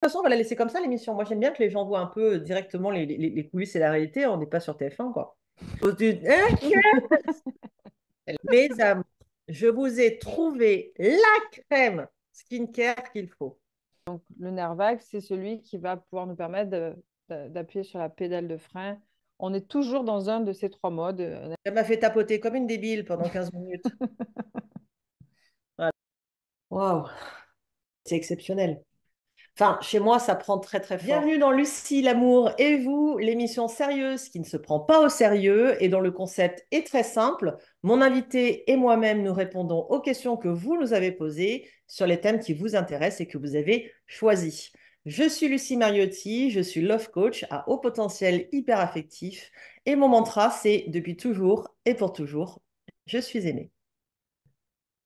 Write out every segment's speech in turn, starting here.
toute façon, on va la laisser comme ça, l'émission. Moi, j'aime bien que les gens voient un peu directement les coulisses et la réalité. On n'est pas sur TF1, quoi. Mes amis, je vous ai trouvé la crème skincare qu'il faut. Le nerf vague, c'est celui qui va pouvoir nous permettre d'appuyer sur la pédale de frein. On est toujours dans un de ces trois modes. Elle m'a fait tapoter comme une débile pendant 15 minutes. Voilà. Waouh, c'est exceptionnel. Enfin, chez moi, ça prend très très fort. Bienvenue dans Lucie, l'amour et vous, l'émission sérieuse qui ne se prend pas au sérieux et dont le concept est très simple. Mon invité et moi-même nous répondons aux questions que vous nous avez posées sur les thèmes qui vous intéressent et que vous avez choisis. Je suis Lucie Mariotti, je suis love coach à haut potentiel hyper affectif et mon mantra c'est depuis toujours et pour toujours, je suis aimée.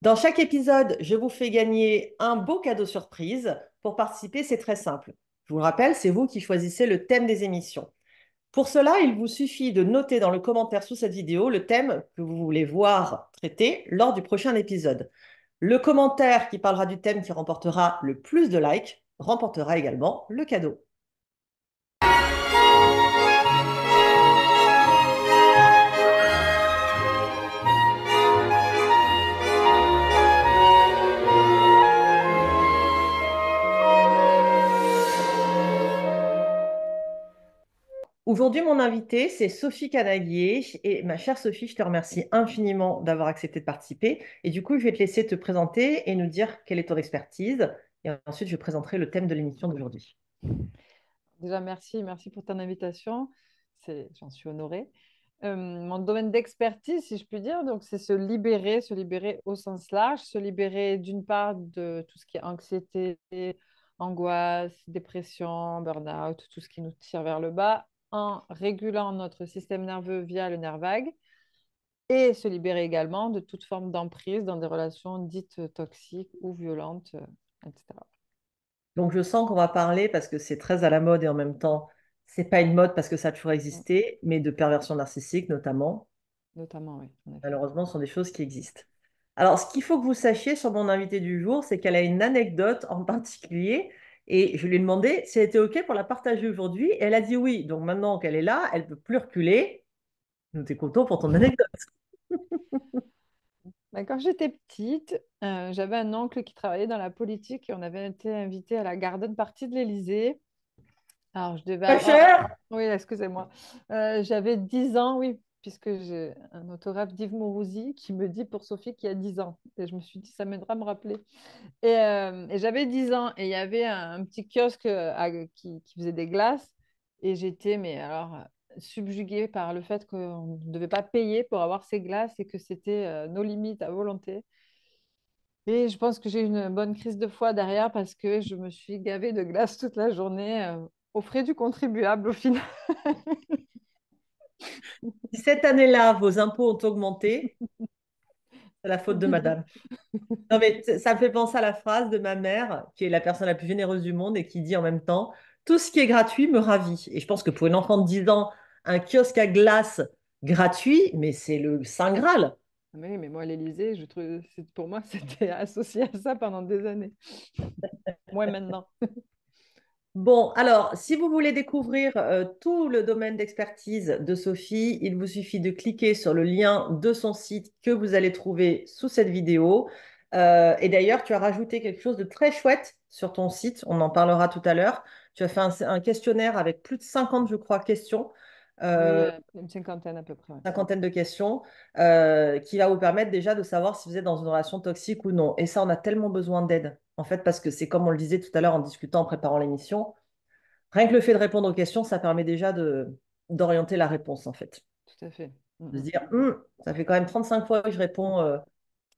Dans chaque épisode, je vous fais gagner un beau cadeau surprise. Pour participer, c'est très simple. Je vous le rappelle, c'est vous qui choisissez le thème des émissions. Pour cela, il vous suffit de noter dans le commentaire sous cette vidéo le thème que vous voulez voir traité lors du prochain épisode. Le commentaire qui parlera du thème qui remportera le plus de likes remportera également le cadeau. Aujourd'hui, mon invitée, c'est Sophie Canaguier. Et ma chère Sophie, je te remercie infiniment d'avoir accepté de participer. Et du coup, je vais te laisser te présenter et nous dire quelle est ton expertise. Et ensuite, je présenterai le thème de l'émission d'aujourd'hui. Déjà, merci pour ton invitation. J'en suis honorée. Mon domaine d'expertise, si je puis dire, donc c'est se libérer au sens large, se libérer d'une part de tout ce qui est anxiété, angoisse, dépression, burn-out, tout ce qui nous tire vers le bas, en régulant notre système nerveux via le nerf vague, et se libérer également de toute forme d'emprise dans des relations dites toxiques ou violentes, etc. Donc, je sens qu'on va parler, parce que c'est très à la mode et en même temps, c'est pas une mode parce que ça a toujours existé, mais de perversion narcissique notamment. Notamment, oui, en effet. Malheureusement, ce sont des choses qui existent. Alors, ce qu'il faut que vous sachiez sur mon invitée du jour, c'est qu'elle a une anecdote en particulier et je lui ai demandé si elle était OK pour la partager aujourd'hui et elle a dit oui. Donc maintenant qu'elle est là, elle ne peut plus reculer. Nous t'es content pour ton anecdote. Ben, quand j'étais petite, j'avais un oncle qui travaillait dans la politique et on avait été invité à la garden party de l'Élysée. Alors, je devais Pas avoir... cher. Oui, excusez-moi. J'avais 10 ans, oui, puisque j'ai un autographe d'Yves Mourouzi qui me dit pour Sophie qui a 10 ans. Et je me suis dit, ça m'aidera à me rappeler. Et j'avais 10 ans et il y avait un petit kiosque qui faisait des glaces. Et j'étais, mais alors, subjuguée par le fait qu'on ne devait pas payer pour avoir ces glaces et que c'était nos limites à volonté. Et je pense que j'ai eu une bonne crise de foi derrière parce que je me suis gavée de glace toute la journée aux frais du contribuable au final. Si cette année-là, vos impôts ont augmenté, c'est la faute de madame. Non, mais ça me fait penser à la phrase de ma mère, qui est la personne la plus généreuse du monde et qui dit en même temps, tout ce qui est gratuit me ravit. Et je pense que pour une enfant de 10 ans, un kiosque à glace gratuit, mais c'est le Saint Graal. Mais moi, l'Élysée, je trouve, pour moi, c'était associé à ça pendant des années. Moi, maintenant. Bon, alors, si vous voulez découvrir tout le domaine d'expertise de Sophie, il vous suffit de cliquer sur le lien de son site que vous allez trouver sous cette vidéo. Et d'ailleurs, tu as rajouté quelque chose de très chouette sur ton site, on en parlera tout à l'heure. Tu as fait un questionnaire avec plus de 50, je crois, questions. Oui, Euh, une cinquantaine à peu près. Ouais. Cinquantaine de questions qui va vous permettre déjà de savoir si vous êtes dans une relation toxique ou non. Et ça, on a tellement besoin d'aide, en fait, parce que c'est comme on le disait tout à l'heure en discutant, en préparant l'émission, rien que le fait de répondre aux questions, ça permet déjà d'orienter la réponse, en fait. Tout à fait. Mm, De se mm. dire, ça fait quand même 35 fois que je réponds Et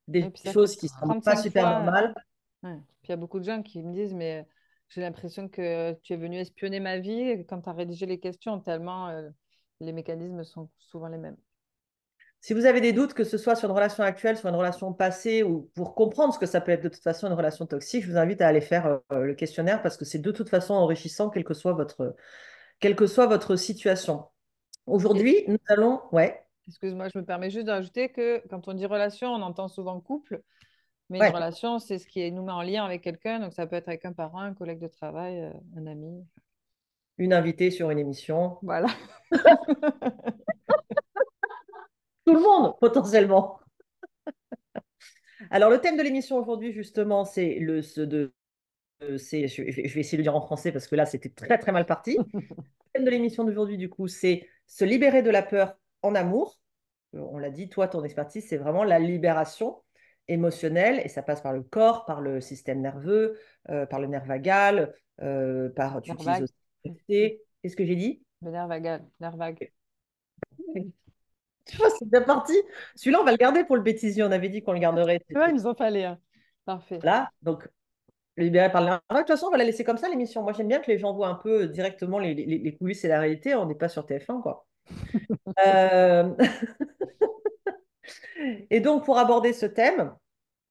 des puis ça fait choses qui ne sont pas 35 super fois. normales. Ouais. Puis il y a beaucoup de gens qui me disent, mais j'ai l'impression que tu es venu espionner ma vie quand tu as rédigé les questions, tellement les mécanismes sont souvent les mêmes. Si vous avez des doutes, que ce soit sur une relation actuelle, sur une relation passée, ou pour comprendre ce que ça peut être de toute façon une relation toxique, je vous invite à aller faire le questionnaire parce que c'est de toute façon enrichissant, quelle que soit votre situation. Et Aujourd'hui, nous allons... Ouais. excuse-moi, je me permets juste d'ajouter que quand on dit relation, on entend souvent couple, Mais une Ouais, relation, c'est ce qui nous met en lien avec quelqu'un. Donc, ça peut être avec un parent, un collègue de travail, un ami. une invitée sur une émission. Voilà. Tout le monde, potentiellement. Alors, le thème de l'émission aujourd'hui, justement, c'est je vais essayer de le dire en français parce que là, c'était très, très mal parti. Le thème de l'émission d'aujourd'hui, du coup, c'est se libérer de la peur en amour. On l'a dit, toi, ton expertise, c'est vraiment la libération émotionnelle et ça passe par le corps, par le système nerveux, par le nerf vagal, tu Nerf utilises vague. aussi le. Qu'est-ce que j'ai dit? Le nerf vagal. Nerf vague. Tu vois, c'est bien parti. Celui-là, on va le garder pour le bêtisier. On avait dit qu'on le garderait. Ouais, il nous en fallait un. Parfait. Voilà. Donc, libéré par le nerf vague. De toute façon, on va la laisser comme ça, l'émission. Moi, j'aime bien que les gens voient un peu directement les coulisses et la réalité. On n'est pas sur TF1, quoi. Euh, Et donc, pour aborder ce thème,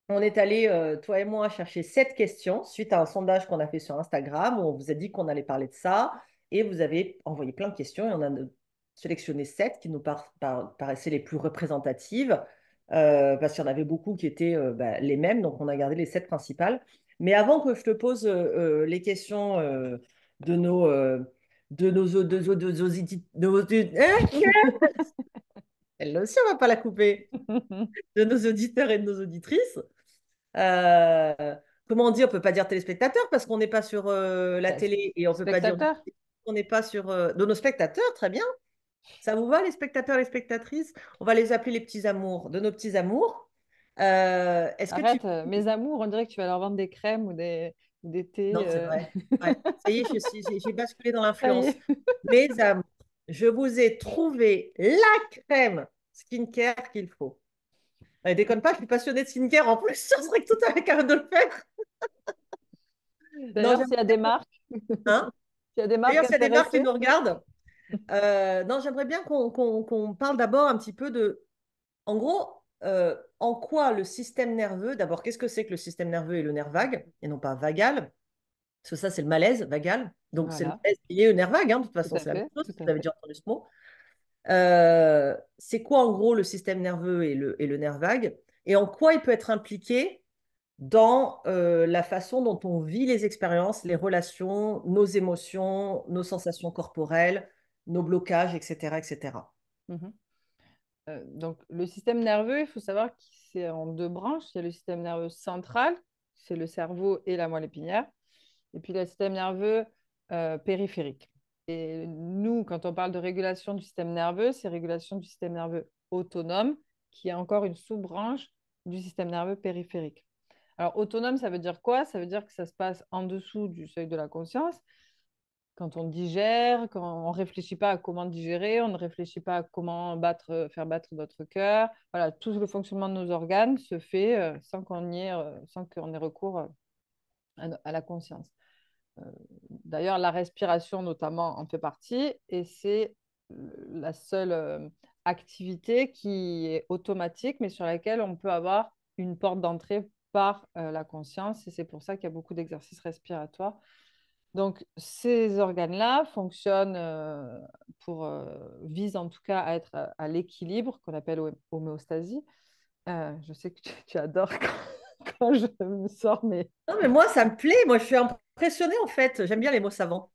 on est allé, toi et moi, chercher 7 questions suite à un sondage qu'on a fait sur Instagram où on vous a dit qu'on allait parler de ça. Et vous avez envoyé plein de questions et on a sélectionné 7 qui nous paraissaient les plus représentatives parce qu'il y en avait beaucoup qui étaient les mêmes. Donc, on a gardé les 7 principales. Mais avant que je te pose les questions de nos, de nos, de nos elle aussi, on va pas la couper, de nos auditeurs et de nos auditrices. Euh, Comment on dit? On peut pas dire téléspectateurs parce qu'on n'est pas sur la Ben, télé et on peut pas dire spectateur. on n'est pas sur de nos spectateurs. Très bien. Ça vous va, les spectateurs, les spectatrices? On va les appeler les petits amours, de nos petits amours. Est-ce que tu. Arrête, mes amours, on dirait que tu vas leur vendre des crèmes ou des thés. Non, c'est vrai. Ouais. Ça y est, j'ai basculé dans Ça y l'influence. est. Mes amours, je vous ai trouvé la crème skincare qu'il faut. Déconne pas, je suis passionnée de skincare en plus. Ça serait que tout avec un de le faire. Non, D'ailleurs, s'il y a des marques, hein. s'il y a des marques D'ailleurs, s'il y a des marques qui intéressées. nous regardent, non, j'aimerais bien qu'on parle d'abord un petit peu en gros, en quoi le système nerveux, d'abord, qu'est-ce que c'est que le système nerveux et le nerf vague, et non pas vagal, parce que ça, c'est le malaise vagal. Donc, c'est le Voilà, malaise lié au nerf vague, hein, de toute tout façon, à c'est la même fait, chose, tout si à vous avez fait. déjà entendu ce mot. C'est quoi, en gros, le système nerveux et le nerf vague, et en quoi il peut être impliqué dans la façon dont on vit les expériences, les relations, nos émotions, nos sensations corporelles, nos blocages, etc., etc. Mhm. Donc, le système nerveux, il faut savoir que c'est en deux branches. Il y a le système nerveux central, c'est le cerveau et la moelle épinière, et puis le système nerveux périphérique. Et nous, quand on parle de régulation du système nerveux, c'est régulation du système nerveux autonome, qui est encore une sous-branche du système nerveux périphérique. Alors, autonome, ça veut dire quoi? Ça veut dire que ça se passe en dessous du seuil de la conscience. Quand on digère, quand on ne réfléchit pas à comment digérer, on ne réfléchit pas à comment faire battre notre cœur. Voilà, tout le fonctionnement de nos organes se fait sans qu'on ait recours à la conscience. Euh, D'ailleurs, la respiration notamment en fait partie et c'est la seule activité qui est automatique mais sur laquelle on peut avoir une porte d'entrée par la conscience et c'est pour ça qu'il y a beaucoup d'exercices respiratoires. Donc, ces organes-là fonctionnent visent en tout cas à être à l'équilibre qu'on appelle homéostasie. Je sais que tu adores quand je me sors, mais Non, mais moi, ça me plaît. Moi, je suis impressionnée, en fait. J'aime bien les mots savants.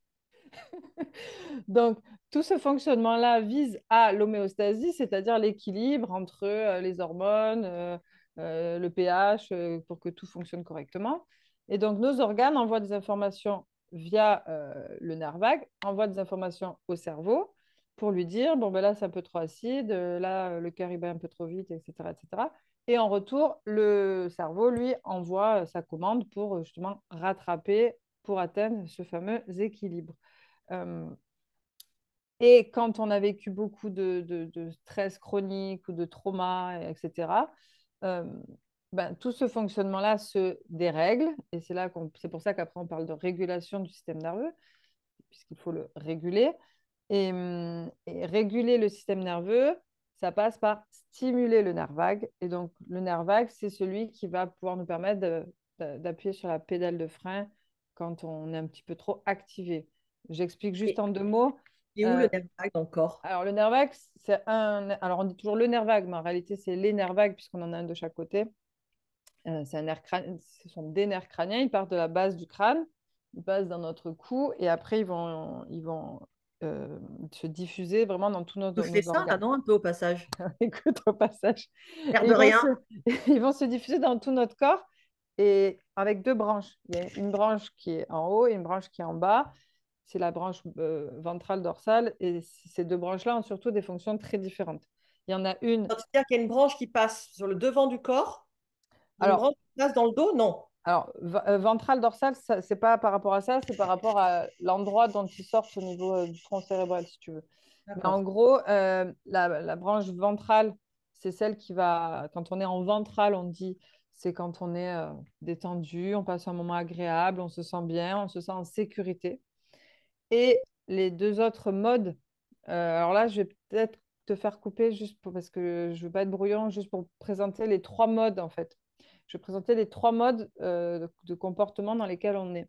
donc, tout ce fonctionnement-là vise à l'homéostasie, c'est-à-dire l'équilibre entre les hormones, le pH, pour que tout fonctionne correctement. Et donc, nos organes envoient des informations via le nerf vague, envoient des informations au cerveau pour lui dire, bon, ben là, c'est un peu trop acide, là, le cœur, il bat un peu trop vite, etc., etc. Et en retour, le cerveau, lui, envoie sa commande pour justement rattraper, pour atteindre ce fameux équilibre. Euh, et quand on a vécu beaucoup de stress chronique ou de trauma, etc., euh, ben, tout ce fonctionnement-là se dérègle. Et c'est pour ça qu'après, on parle de régulation du système nerveux, puisqu'il faut le réguler. Et réguler le système nerveux, ça passe par stimuler le nerf vague. Et donc, le nerf vague, c'est celui qui va pouvoir nous permettre d'appuyer sur la pédale de frein quand on est un petit peu trop activé. J'explique juste Et, en deux mots. et où le Euh, nerf vague encore? alors, le nerf vague, c'est un. Alors, on dit toujours le nerf vague, mais en réalité, c'est les nerfs vagues, puisqu'on en a un de chaque côté. Ce sont des nerfs crâniens. Ils partent de la base du crâne, ils passent dans notre cou et après ils vont se diffuser vraiment dans tous Je fais nos ça, là, organes. non, un peu au passage. Écoute, au passage. L'air Et de rien. ils vont se diffuser dans tout notre corps et avec deux branches. Il y a une branche qui est en haut et une branche qui est en bas. C'est la branche ventrale dorsale et ces deux branches-là ont surtout des fonctions très différentes. Il y en a une. C'est-à-dire qu'il y a une branche qui passe sur le devant du corps, une Alors, branche qui passe dans le dos, non. Ventrale dorsale, c'est pas par rapport à ça, c'est par rapport à l'endroit dont ils sortent au niveau du tronc cérébral, si tu veux. Mais en D'accord. gros, la branche ventrale, c'est celle qui va, quand on est en ventral, on dit, c'est quand on est détendu, on passe un moment agréable, on se sent bien, on se sent en sécurité. Et les deux autres modes, alors là, je vais peut-être te faire couper parce que je veux pas être brouillon, juste pour présenter les trois modes en fait. Je vais présenter les trois modes de comportement dans lesquels on est.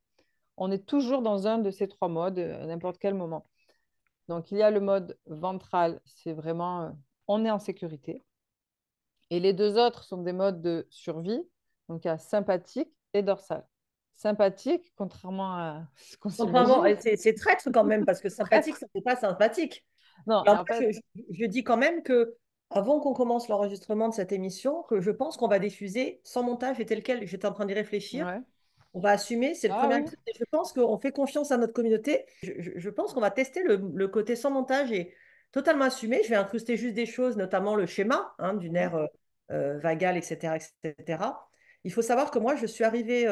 On est toujours dans un de ces trois modes à n'importe quel moment. Donc, il y a le mode ventral, c'est vraiment on est en sécurité. Et les deux autres sont des modes de survie. Donc, il y a sympathique et dorsal. Sympathique, contrairement à ce qu'on Contrairement, s'imagine, c'est traître quand même, parce que sympathique, traître. ça ne fait pas sympathique. Non, Alors, en moi, fait, je dis quand même que avant qu'on commence l'enregistrement de cette émission, que je pense qu'on va diffuser sans montage et tel quel. J'étais en train d'y réfléchir. ouais. On va assumer, c'est le Ah premier oui, épisode. Et je pense qu'on fait confiance à notre communauté. Je pense qu'on va tester le côté sans montage et totalement assumé. Je vais incruster juste des choses, notamment le schéma du ouais, nerf vagal, etc., etc. Il faut savoir que moi, je suis arrivée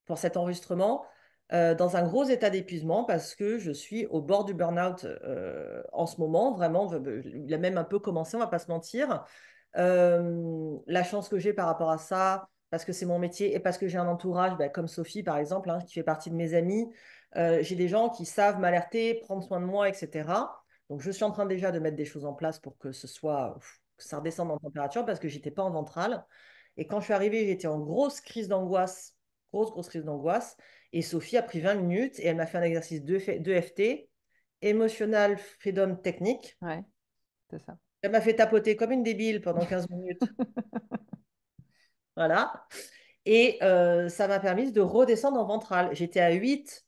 pour cet enregistrement dans un gros état d'épuisement parce que je suis au bord du burn-out en ce moment. Vraiment, il a même un peu commencé, on va pas se mentir. La chance que j'ai par rapport à ça, parce que c'est mon métier et parce que j'ai un entourage, ben, comme Sophie par exemple, qui fait partie de mes amis, j'ai des gens qui savent m'alerter, prendre soin de moi, etc. Donc je suis en train déjà de mettre des choses en place pour que que ça redescende en température parce que j'étais pas en ventrale. Et quand je suis arrivée, j'étais en grosse crise d'angoisse, grosse crise d'angoisse. Et Sophie a pris 20 minutes et elle m'a fait un exercice de FT, Emotional Freedom Technique. ouais, c'est ça. Elle m'a fait tapoter comme une débile pendant 15 minutes. Voilà. Et ça m'a permis de redescendre en ventral. J'étais à 7-8,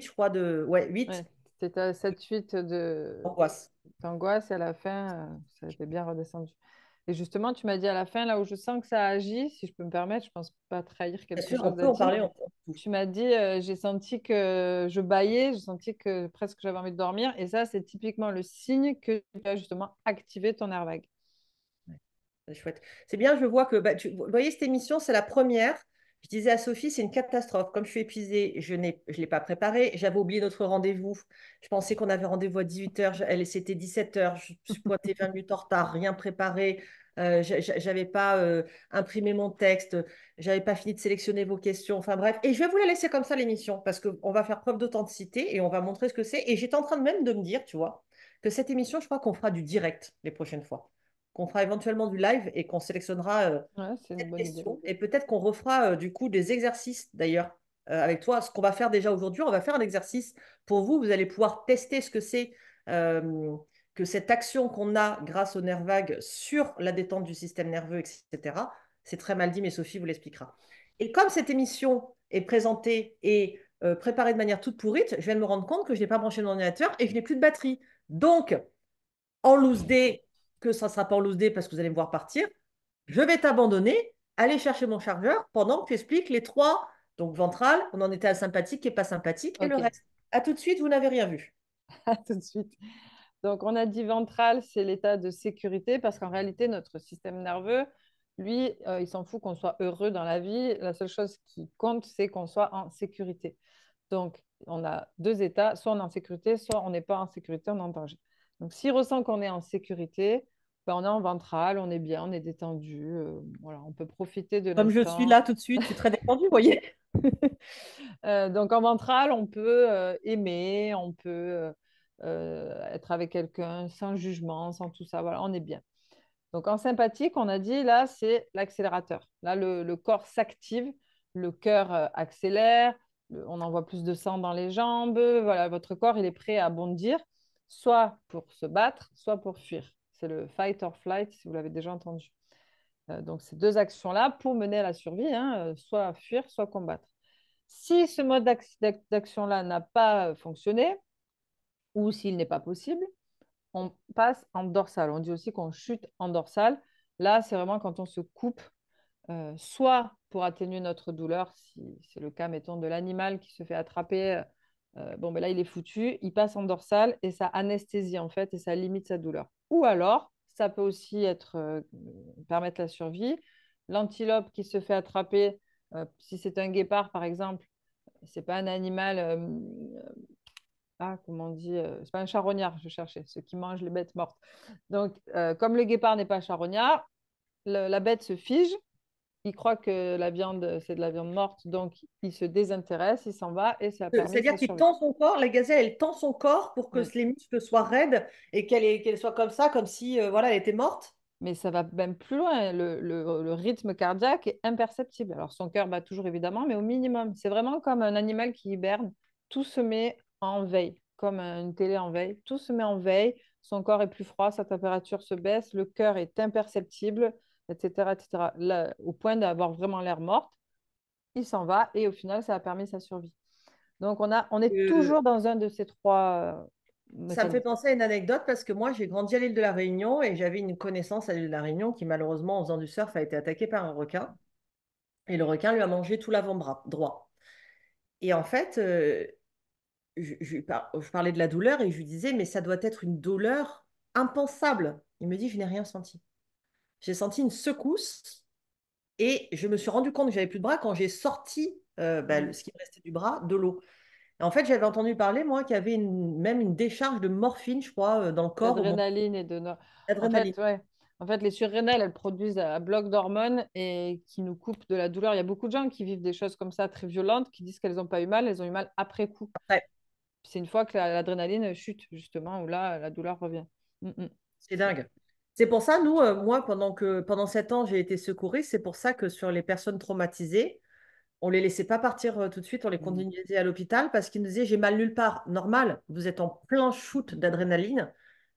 je crois, Ouais, 8 Ouais. C'était à 7-8 angoisse. d'angoisse et à la fin, ça avait bien redescendu. Et justement, tu m'as dit à la fin, là où je sens que ça agit, si je peux me permettre, je pense pas trahir Bien quelque sûr, on chose peut à en dire. parler. On peut. Tu m'as dit, j'ai senti que je bâillais, j'ai senti que presque j'avais envie de dormir. Et ça, c'est typiquement le signe que tu as justement activé ton air vague. C'est chouette. C'est bien, je vois que, bah, vous voyez, cette émission, c'est la première. Je disais à Sophie, c'est une catastrophe. Comme je suis épuisée, je ne l'ai pas préparée. J'avais oublié notre rendez-vous. Je pensais qu'on avait rendez-vous à 18h. C'était 17h. Je suis pointée 20 minutes en retard, rien préparé. J'avais pas imprimé mon texte. J'avais pas fini de sélectionner vos questions. Enfin bref. Et je vais vous la laisser comme ça, l'émission, parce qu'on va faire preuve d'authenticité et on va montrer ce que c'est. Et j'étais en train même de me dire, tu vois, que cette émission, je crois qu'on fera du direct les prochaines fois, qu'on fera éventuellement du live et qu'on sélectionnera Ouais, c'est une cette bonne idée. question. Et peut-être qu'on refera du coup des exercices d'ailleurs avec toi. Ce qu'on va faire déjà aujourd'hui, on va faire un exercice pour vous. Vous allez pouvoir tester ce que c'est euh, que cette action qu'on a grâce au nerf vague sur la détente du système nerveux, etc. C'est très mal dit, mais Sophie vous l'expliquera. Et comme cette émission est présentée et préparée de manière toute pourrite, je viens de me rendre compte que je n'ai pas branché mon ordinateur et que je n'ai plus de batterie. Donc, en loose day, que ça ne sera pas en loose day parce que vous allez me voir partir, je vais t'abandonner, aller chercher mon chargeur pendant que tu expliques les trois. Donc ventral, on en était à sympathique et pas sympathique, et le Ok, reste. À tout de suite, vous n'avez rien vu. à tout de suite. Donc, on a dit ventral, c'est l'état de sécurité parce qu'en réalité, notre système nerveux, lui, il s'en fout qu'on soit heureux dans la vie. La seule chose qui compte, c'est qu'on soit en sécurité. Donc, on a deux états, soit on est en sécurité, soit on n'est pas en sécurité, on est en danger. Donc, s'il ressent qu'on est en sécurité, ben, on est en ventral, on est bien, on est détendu. Voilà, on peut profiter de Comme je suis l'instant. là tout de suite, je suis très détendue, vous voyez. Donc en ventral, on peut aimer, on peut être avec quelqu'un sans jugement, sans tout ça. Voilà, on est bien. Donc en sympathique, on a dit là, c'est l'accélérateur. Là, le corps s'active, le cœur accélère, on envoie plus de sang dans les jambes. Voilà, votre corps, il est prêt à bondir, soit pour se battre, soit pour fuir. C'est le fight or flight, si vous l'avez déjà entendu. Donc, ces deux actions-là pour mener à la survie, hein, soit fuir, soit combattre. Si ce mode d'action-là n'a pas fonctionné, ou s'il n'est pas possible, on passe en dorsale. On dit aussi qu'on chute en dorsale. Là, c'est vraiment quand on se coupe, soit pour atténuer notre douleur, si c'est le cas, mettons, de l'animal qui se fait attraper. Bon, ben là, il est foutu, il passe en dorsale et ça anesthésie en fait et ça limite sa douleur. Ou alors, ça peut aussi permettre la survie. L'antilope qui se fait attraper, si c'est un guépard par exemple, c'est pas un animal, comment on dit, c'est pas un charognard, je cherchais, ceux qui mangent les bêtes mortes. Donc, comme le guépard n'est pas charognard, la bête se fige, il croit que la viande, c'est de la viande morte, donc il se désintéresse, il s'en va et ça a permis C'est-à-dire sa qu'il survie. tend son corps, la gazelle, elle tend son corps pour que Oui. les muscles soient raides et qu'elle soit comme ça, comme si voilà, elle était morte. Mais ça va même plus loin. Le rythme cardiaque est imperceptible. Alors, son cœur bat toujours, évidemment, mais au minimum. C'est vraiment comme un animal qui hiberne. Tout se met en veille, comme une télé en veille. Tout se met en veille. Son corps est plus froid, sa température se baisse, le cœur est imperceptible, etc., etc. Là, au point d'avoir vraiment l'air morte, il s'en va et au final, ça a permis sa survie. Donc, on est Euh, toujours dans un de ces trois Ça me fait mécanismes. penser à une anecdote parce que moi, j'ai grandi à l'île de la Réunion et j'avais une connaissance à l'île de la Réunion qui, malheureusement, en faisant du surf, a été attaquée par un requin. Et le requin lui a mangé tout l'avant-bras droit. Et en fait, je parlais de la douleur et je lui disais, mais ça doit être une douleur impensable. Il me dit, je n'ai rien senti. J'ai senti une secousse et je me suis rendu compte que j'avais plus de bras quand j'ai sorti Mm. ce qui me restait du bras de l'eau. Et en fait, j'avais entendu parler, moi, qu'il y avait même une décharge de morphine, je crois, dans le corps au moment D'adrénaline et En fait, d'adrénaline. ouais. En fait, les surrénales, elles produisent un bloc d'hormones et qui nous coupent de la douleur. Il y a beaucoup de gens qui vivent des choses comme ça très violentes, qui disent qu'elles n'ont pas eu mal, elles ont eu mal après coup. Ouais, C'est une fois que l'adrénaline chute, justement, où là, la douleur revient. Mm, mm. c'est dingue. C'est pour ça, nous, moi, pendant 7 ans, j'ai été secouriste. C'est pour ça que sur les personnes traumatisées, on les laissait pas partir tout de suite, on les Mm. conduisait à l'hôpital parce qu'ils nous disaient j'ai mal nulle part. Normal, vous êtes en plein shoot d'adrénaline.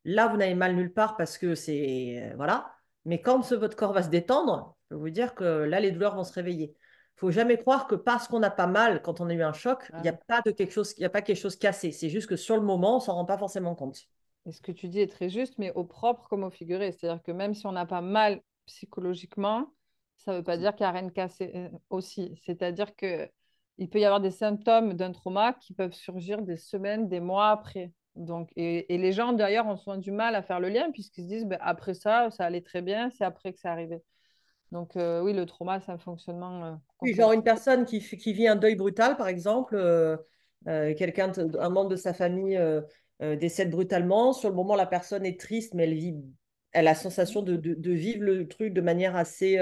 Là, vous n'avez mal nulle part parce que c'est voilà. Mais quand votre corps va se détendre, je peux vous dire que là, les douleurs vont se réveiller. Il faut jamais croire que parce qu'on n'a pas mal quand on a eu un choc, il Ah n'y a oui. pas de quelque chose, il y a pas quelque chose cassé. C'est juste que sur le moment, on s'en rend pas forcément compte. Et ce que tu dis est très juste, mais au propre comme au figuré. C'est-à-dire que même si on n'a pas mal psychologiquement, ça ne veut pas dire qu'il n'y a rien de cassé aussi. C'est-à-dire que il peut y avoir des symptômes d'un trauma qui peuvent surgir des semaines, des mois après. Donc, et les gens, d'ailleurs, ont souvent du mal à faire le lien puisqu'ils se disent, ben, après ça, ça allait très bien, c'est après que c'est arrivé. Donc, oui, le trauma, c'est un fonctionnement Oui, genre complexe. une personne qui vit un deuil brutal, par exemple, un membre de sa famille décède brutalement. Sur le moment, la personne est triste, mais elle a la sensation de vivre le truc de manière assez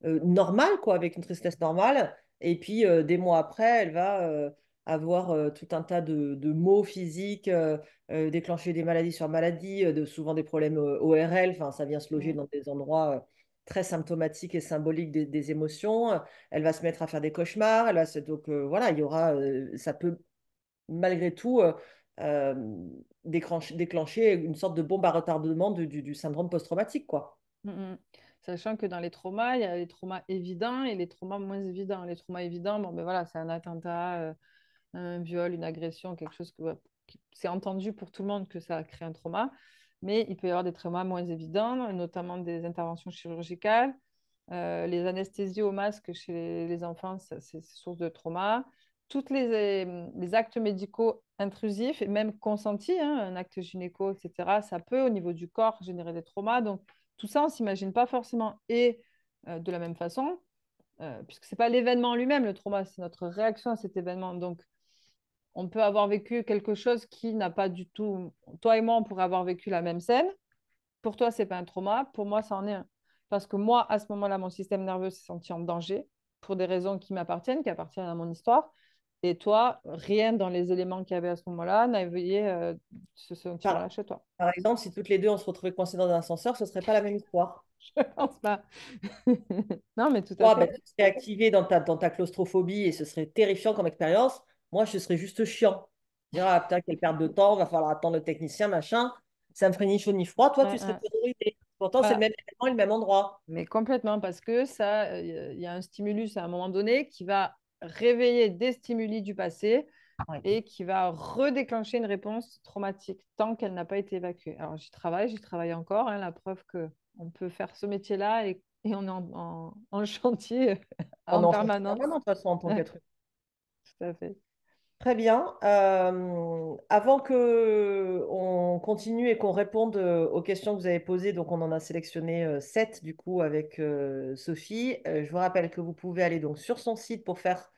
normale, quoi, avec une tristesse normale. Et puis, des mois après, elle va avoir tout un tas de maux physiques, déclencher des maladies sur maladies, souvent des problèmes ORL. Enfin, ça vient se loger Mm, dans des endroits très symptomatiques et symboliques des émotions. Elle va se mettre à faire des cauchemars. Donc voilà, il y aura, ça peut malgré tout euh, déclencher une sorte de bombe à retardement du syndrome post-traumatique, quoi. mm, mm. Sachant que dans les traumas, il y a les traumas évidents et les traumas moins évidents. Les traumas évidents, bon, ben voilà, c'est un attentat, un viol, une agression, quelque chose que c'est entendu pour tout le monde que ça crée un trauma, mais il peut y avoir des traumas moins évidents, notamment des interventions chirurgicales. Les anesthésies au masque chez les enfants, c'est source de trauma. Toutes les actes médicaux intrusifs et même consentis, hein, un acte gynéco, etc., ça peut au niveau du corps générer des traumas. Donc tout ça, on ne s'imagine pas forcément et de la même façon, puisque ce n'est pas l'événement en lui-même, le trauma, c'est notre réaction à cet événement. Donc on peut avoir vécu quelque chose qui n'a pas du tout. Toi et moi, on pourrait avoir vécu la même scène. Pour toi, c'est pas un trauma. Pour moi, ça en est un. Parce que moi, à ce moment-là, mon système nerveux s'est senti en danger pour des raisons qui m'appartiennent, qui appartiennent à mon histoire. Et toi, rien dans les éléments qu'il y avait à ce moment-là n'a éveillé ce sentiment-là Par, chez toi. par exemple, si toutes les deux on se retrouvait coincées dans un ascenseur, ce serait pas la même histoire. Je pense pas. Non, mais tout à Toi, fait. ben, tu serais activé dans ta claustrophobie et ce serait terrifiant comme expérience. Moi, je serais juste chiant. Dire, ah putain, quelle perte de temps, va falloir attendre le technicien, machin. Ça me ferait ni chaud ni froid. Toi, tu serais terrorisé. Pourtant, c'est le Voilà. même événement et le même endroit. Mais complètement, parce que ça, il y a un stimulus à un moment donné qui va réveiller des stimuli du passé Ouais. et qui va redéclencher une réponse traumatique tant qu'elle n'a pas été évacuée. Alors j'y travaille encore, hein, la preuve que on peut faire ce métier-là et on est en chantier On est en en chantier permanence. permanent, de toute façon, en tant Ouais, qu'être humain. tout à fait. Très bien. Avant que on continue et qu'on réponde aux questions que vous avez posées, donc on en a sélectionné 7 du coup avec Sophie. Je vous rappelle que vous pouvez aller donc sur son site pour faire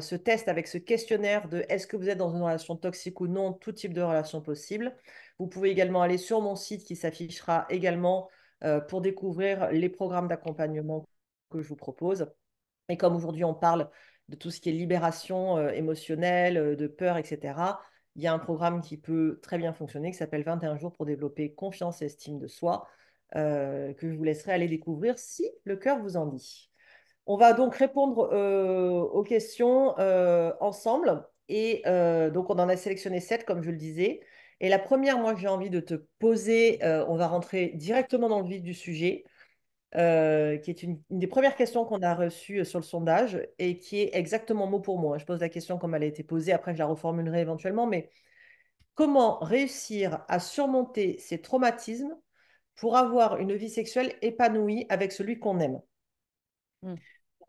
ce test avec ce questionnaire de est-ce que vous êtes dans une relation toxique ou non, tout type de relation possible. Vous pouvez également aller sur mon site qui s'affichera également pour découvrir les programmes d'accompagnement que je vous propose. Et comme aujourd'hui, on parle de tout ce qui est libération émotionnelle, de peur, etc., il y a un programme qui peut très bien fonctionner, qui s'appelle 21 jours pour développer confiance et estime de soi, que je vous laisserai aller découvrir si le cœur vous en dit. On va donc répondre aux questions ensemble. Et donc, on en a sélectionné 7, comme je le disais. Et la première, moi, que j'ai envie de te poser, on va rentrer directement dans le vif du sujet qui est une des premières questions qu'on a reçues sur le sondage et qui est exactement mot pour mot, hein. Je pose la question comme elle a été posée, après je la reformulerai éventuellement, mais comment réussir à surmonter ces traumatismes pour avoir une vie sexuelle épanouie avec celui qu'on aime? Mm.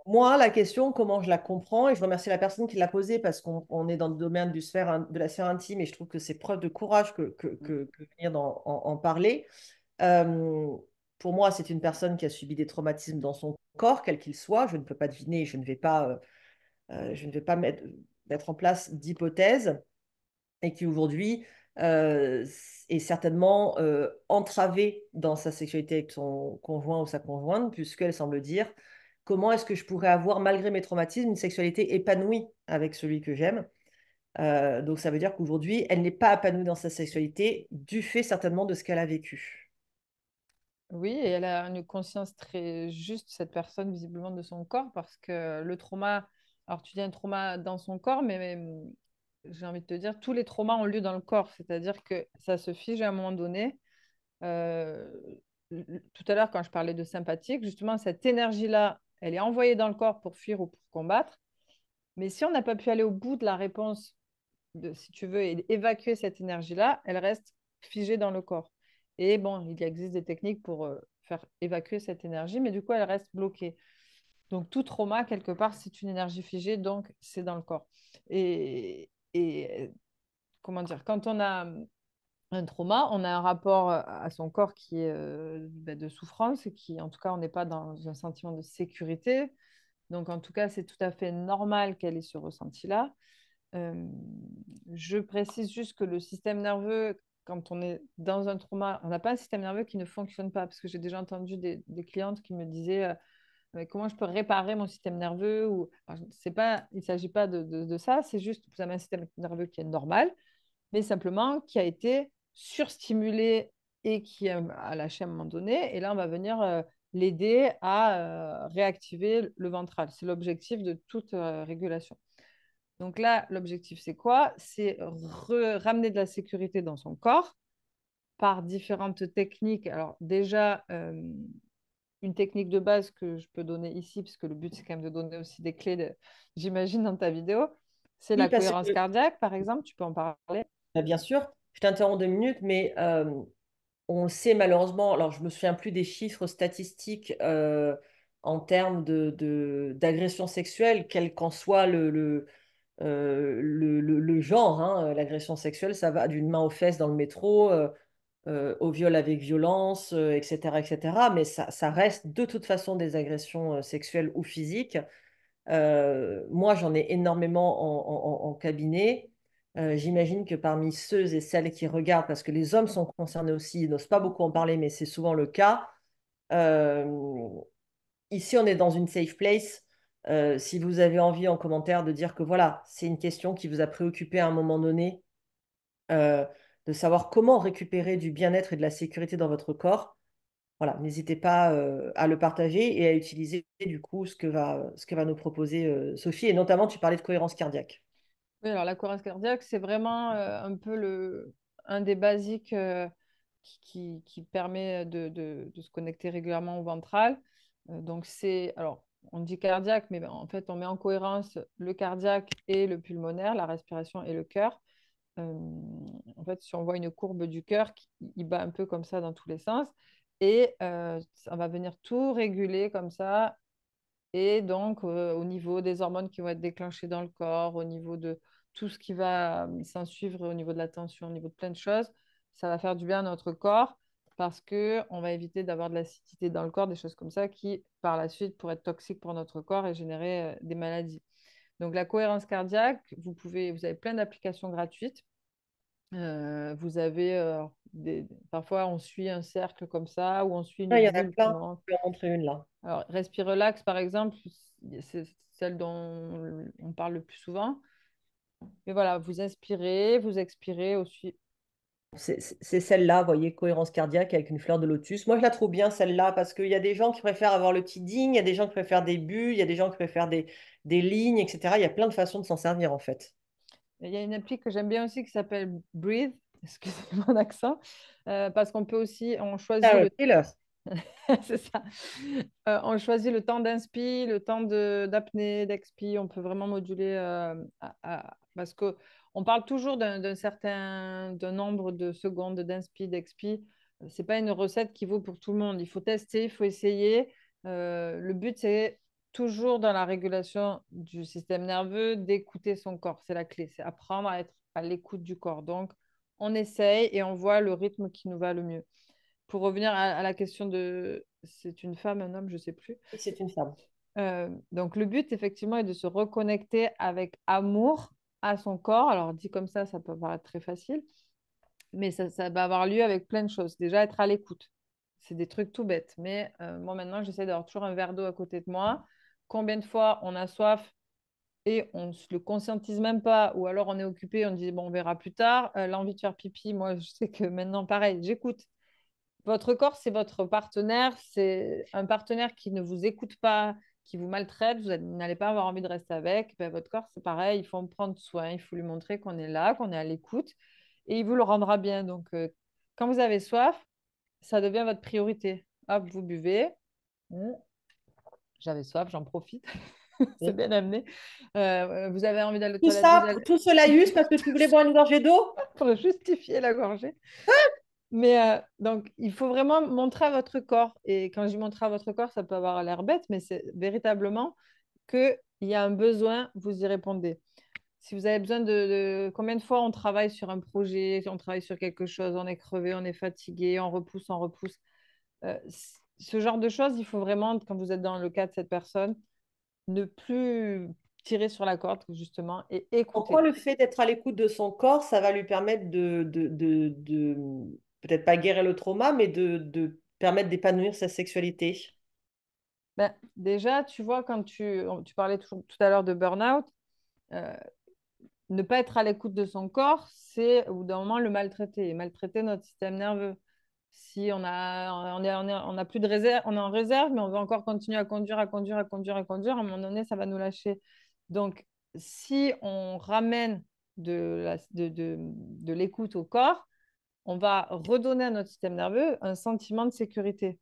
Moi, la question, comment je la comprends, et je remercie la personne qui l'a posée parce qu'on est dans le domaine de la sphère intime et je trouve que c'est preuve de courage que venir en parler. Euh, pour moi, c'est une personne qui a subi des traumatismes dans son corps, quel qu'il soit. Je ne peux pas deviner, je ne vais pas mettre en place d'hypothèses et qui aujourd'hui euh, est certainement entravée dans sa sexualité avec son conjoint ou sa conjointe, puisqu'elle semble dire comment est-ce que je pourrais avoir, malgré mes traumatismes, une sexualité épanouie avec celui que j'aime. Donc ça veut dire qu'aujourd'hui, elle n'est pas épanouie dans sa sexualité du fait certainement de ce qu'elle a vécu. Oui, et elle a une conscience très juste, cette personne, visiblement, de son corps, parce que le trauma, alors tu dis un trauma dans son corps, mais j'ai envie de te dire, tous les traumas ont lieu dans le corps, c'est-à-dire que ça se fige à un moment donné. Euh, Tout à l'heure, quand je parlais de sympathique, justement, cette énergie-là, elle est envoyée dans le corps pour fuir ou pour combattre, mais si on n'a pas pu aller au bout de la réponse si tu veux, évacuer cette énergie-là, elle reste figée dans le corps. Et bon, il existe des techniques pour faire évacuer cette énergie, mais du coup, elle reste bloquée. Donc, tout trauma, quelque part, c'est une énergie figée, donc c'est dans le corps. Et comment dire, quand on a un trauma, on a un rapport à son corps qui est de souffrance et qui, en tout cas, on n'est pas dans un sentiment de sécurité. Donc, en tout cas, c'est tout à fait normal qu'elle ait ce ressenti-là. Euh, je précise juste que le système nerveux, quand on est dans un trauma, on n'a pas un système nerveux qui ne fonctionne pas. Parce que j'ai déjà entendu des clientes qui me disaient mais comment je peux réparer mon système nerveux ou... Alors, c'est pas, il ne s'agit pas de ça, c'est juste que vous avez un système nerveux qui est normal, mais simplement qui a été surstimulé et qui a lâché à un moment donné. Et là, on va venir l'aider à réactiver le ventral. C'est l'objectif de toute régulation. Donc là, l'objectif, c'est quoi? C'est ramener de la sécurité dans son corps par différentes techniques. Alors déjà, une technique de base que je peux donner ici, puisque le but, c'est quand même de donner aussi des clés, j'imagine, dans ta vidéo, c'est Oui, la parce cohérence que, cardiaque, par exemple. Tu peux en parler. bien sûr, je t'interromps 2 minutes, mais on le sait malheureusement, alors je me souviens plus des chiffres statistiques en termes d'agression sexuelle, quel qu'en soit le genre, hein. L'agression sexuelle, ça va d'une main aux fesses dans le métro, au viol avec violence, etc., etc. Mais ça reste de toute façon des agressions sexuelles ou physiques. Moi, j'en ai énormément en cabinet. J'imagine que parmi ceux et celles qui regardent, parce que les hommes sont concernés aussi, ils n'osent pas beaucoup en parler, mais c'est souvent le cas. euh, Ici, on est dans une safe place. Si vous avez envie en commentaire de dire que voilà, c'est une question qui vous a préoccupé à un moment donné, euh, de savoir comment récupérer du bien-être et de la sécurité dans votre corps, voilà, n'hésitez pas à le partager et à utiliser du coup ce que va nous proposer Sophie. Et notamment, tu parlais de cohérence cardiaque. Oui, alors la cohérence cardiaque, c'est vraiment un peu un des basiques. qui permet de se connecter régulièrement au ventral. Donc, alors, on dit cardiaque, mais en fait, on met en cohérence le cardiaque et le pulmonaire, la respiration et le cœur. Euh, En fait, si on voit une courbe du cœur, il bat un peu comme ça dans tous les sens. Et ça va venir tout réguler comme ça. Et donc, au niveau des hormones qui vont être déclenchées dans le corps, au niveau de tout ce qui va s'en suivre, au niveau de la tension, au niveau de plein de choses, ça va faire du bien à notre corps parce qu'on va éviter d'avoir de l'acidité dans le corps, des choses comme ça qui, par la suite, pourraient être toxiques pour notre corps et générer des maladies. Donc, la cohérence cardiaque, vous avez plein d'applications gratuites. Vous avez parfois on suit un cercle comme ça ou on suit une Ah, il y en a bulle qui plein. monte. Je vais en montrer une là. Alors, Respire Relax, par exemple, c'est celle dont on parle le plus souvent. Mais voilà, vous inspirez, vous expirez aussi. C'est celle-là, vous voyez, cohérence cardiaque avec une fleur de lotus. Moi, je la trouve bien, celle-là, parce qu'il y a des gens qui préfèrent avoir le petit digne, il y a des gens qui préfèrent des bulles, il y a des gens qui préfèrent des lignes, etc. Il y a plein de façons de s'en servir, en fait. Il y a une appli que j'aime bien aussi qui s'appelle Breathe, excusez mon accent, parce qu'on peut aussi, on choisit Ah, le Taylor. c'est ça. On choisit le temps d'inspi, le temps d'apnée, d'expi. On peut vraiment moduler parce que on parle toujours d'un nombre de secondes d'inspi, d'expi. C'est pas une recette qui vaut pour tout le monde. Il faut tester, il faut essayer. Le but, c'est toujours dans la régulation du système nerveux d'écouter son corps. C'est la clé. C'est apprendre à être à l'écoute du corps. Donc, on essaye et on voit le rythme qui nous va le mieux. Pour revenir à la question de c'est une femme, un homme, je ne sais plus. Oui, c'est une femme. Donc le but, effectivement, est de se reconnecter avec amour à son corps. Alors dit comme ça peut paraître très facile, mais ça va avoir lieu avec plein de choses. Déjà, être à l'écoute. C'est des trucs tout bêtes. Mais moi, maintenant, j'essaie d'avoir toujours un verre d'eau à côté de moi. Combien de fois on a soif et on ne se le conscientise même pas, ou alors on est occupé, on dit, bon, on verra plus tard. L'envie de faire pipi, moi, je sais que maintenant, pareil, j'écoute. Votre corps, c'est votre partenaire. C'est un partenaire qui ne vous écoute pas, qui vous maltraite. Vous n'allez pas avoir envie de rester avec. Ben, votre corps, c'est pareil. Il faut en prendre soin. Il faut lui montrer qu'on est là, qu'on est à l'écoute. Et il vous le rendra bien. Donc, quand vous avez soif, ça devient votre priorité. Hop, vous buvez. Mmh. J'avais soif, j'en profite. C'est bien amené. Vous avez envie d'aller aux Tout toilettes, vous ça, allez tout cela juste parce que tu voulais boire une gorgée d'eau? pour justifier la gorgée. Mais donc, il faut vraiment montrer à votre corps. Et quand je dis montrer à votre corps, ça peut avoir l'air bête, mais c'est véritablement qu'il y a un besoin, vous y répondez. Si vous avez besoin Combien de fois on travaille sur un projet, on travaille sur quelque chose, on est crevé, on est fatigué, on repousse, on repousse. Ce genre de choses, il faut vraiment, quand vous êtes dans le cas de cette personne, ne plus tirer sur la corde, justement, et En quoi écouter. le fait d'être à l'écoute de son corps, ça va lui permettre peut-être pas guérir le trauma, mais de permettre d'épanouir sa sexualité? Ben, déjà, tu vois, quand tu parlais tout à l'heure de burn-out, euh, ne pas être à l'écoute de son corps, c'est au bout d'un moment le maltraiter, maltraiter notre système nerveux. Si on a plus de réserve, on est en réserve, mais on veut encore continuer à conduire, à conduire, à conduire, à conduire, à un moment donné, ça va nous lâcher. Donc, si on ramène de l'écoute au corps, on va redonner à notre système nerveux un sentiment de sécurité.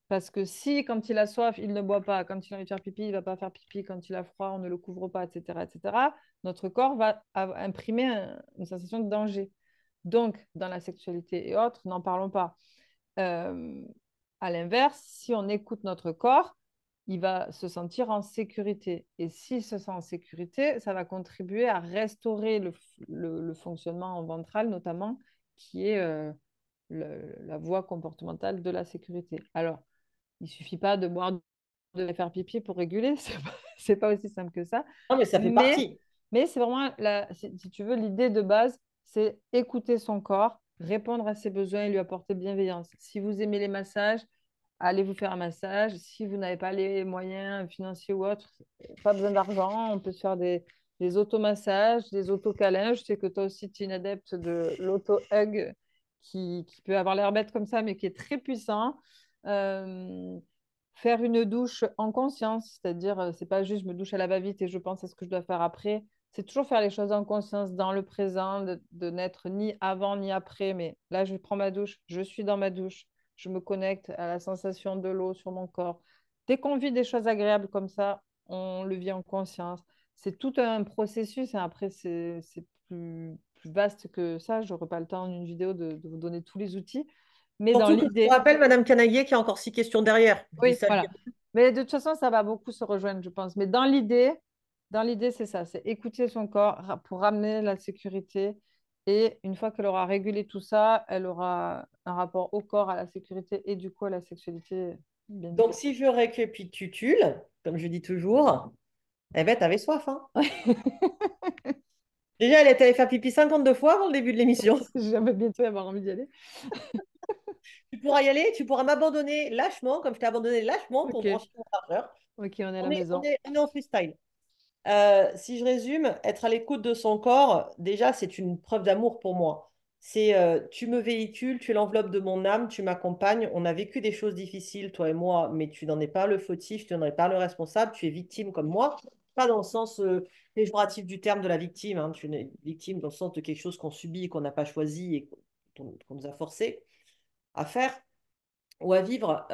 Parce que si, quand il a soif, il ne boit pas, quand il a envie de faire pipi, il ne va pas faire pipi, quand il a froid, on ne le couvre pas, etc., etc., notre corps va imprimer une sensation de danger. Donc, dans la sexualité et autres, n'en parlons pas. Euh, à l'inverse, si on écoute notre corps, il va se sentir en sécurité. Et s'il se sent en sécurité, ça va contribuer à restaurer le fonctionnement ventral, notamment, qui est la voie comportementale de la sécurité. Alors, il suffit pas de boire de faire pipi pour réguler, c'est pas aussi simple que ça. Non, mais ça fait Mais, partie. mais c'est vraiment, si tu veux, l'idée de base, c'est écouter son corps, répondre à ses besoins et lui apporter bienveillance. Si vous aimez les massages, allez vous faire un massage. Si vous n'avez pas les moyens financiers ou autres, pas besoin d'argent, on peut se faire des automassages, des autocâlins. Je sais que toi aussi, tu es une adepte de l'auto-hug qui peut avoir l'air bête comme ça, mais qui est très puissant. Euh, Faire une douche en conscience, c'est-à-dire, c'est pas juste je me douche à la va-vite et je pense à ce que je dois faire après. c'est toujours faire les choses en conscience, dans le présent, de n'être ni avant ni après. Mais là, je prends ma douche, je suis dans ma douche, je me connecte à la sensation de l'eau sur mon corps. Dès qu'on vit des choses agréables comme ça, on le vit en conscience. C'est tout un processus. Et après, c'est plus vaste que ça. Je n'aurai pas le temps en une vidéo de vous donner tous les outils. Mais dans Surtout que je vous l'idée, rappelle, Madame Canaillé, qu'il y a encore 6 questions derrière. Je dis oui, ça. voilà. Mais de toute façon, ça va beaucoup se rejoindre, je pense. Mais dans l'idée, c'est ça, c'est écouter son corps pour ramener la sécurité. Et une fois qu'elle aura régulé tout ça, elle aura un rapport au corps, à la sécurité et du coup à la sexualité bien Donc, différent. si je récapitule, comme je dis toujours, eh ben, t'avais soif, hein. Déjà, elle est allée faire pipi 52 fois avant le début de l'émission. Je vais bientôt avoir envie d'y aller. Tu pourras y aller, tu pourras m'abandonner lâchement, comme je t'ai abandonné lâchement pour Ok, brancher mon chargeur. ok, on est à la On est, on maison. est, on est en freestyle. Si je résume, être à l'écoute de son corps, déjà, c'est une preuve d'amour pour moi. C'est tu me véhicules, tu es l'enveloppe de mon âme, tu m'accompagnes. On a vécu des choses difficiles, toi et moi, mais tu n'en es pas le fautif, tu n'en es pas le responsable, tu es victime comme moi. Pas dans le sens péjoratif du terme de la victime, hein. Tu es victime dans le sens de quelque chose qu'on subit, qu'on n'a pas choisi et qu'on nous a forcé à faire ou à vivre.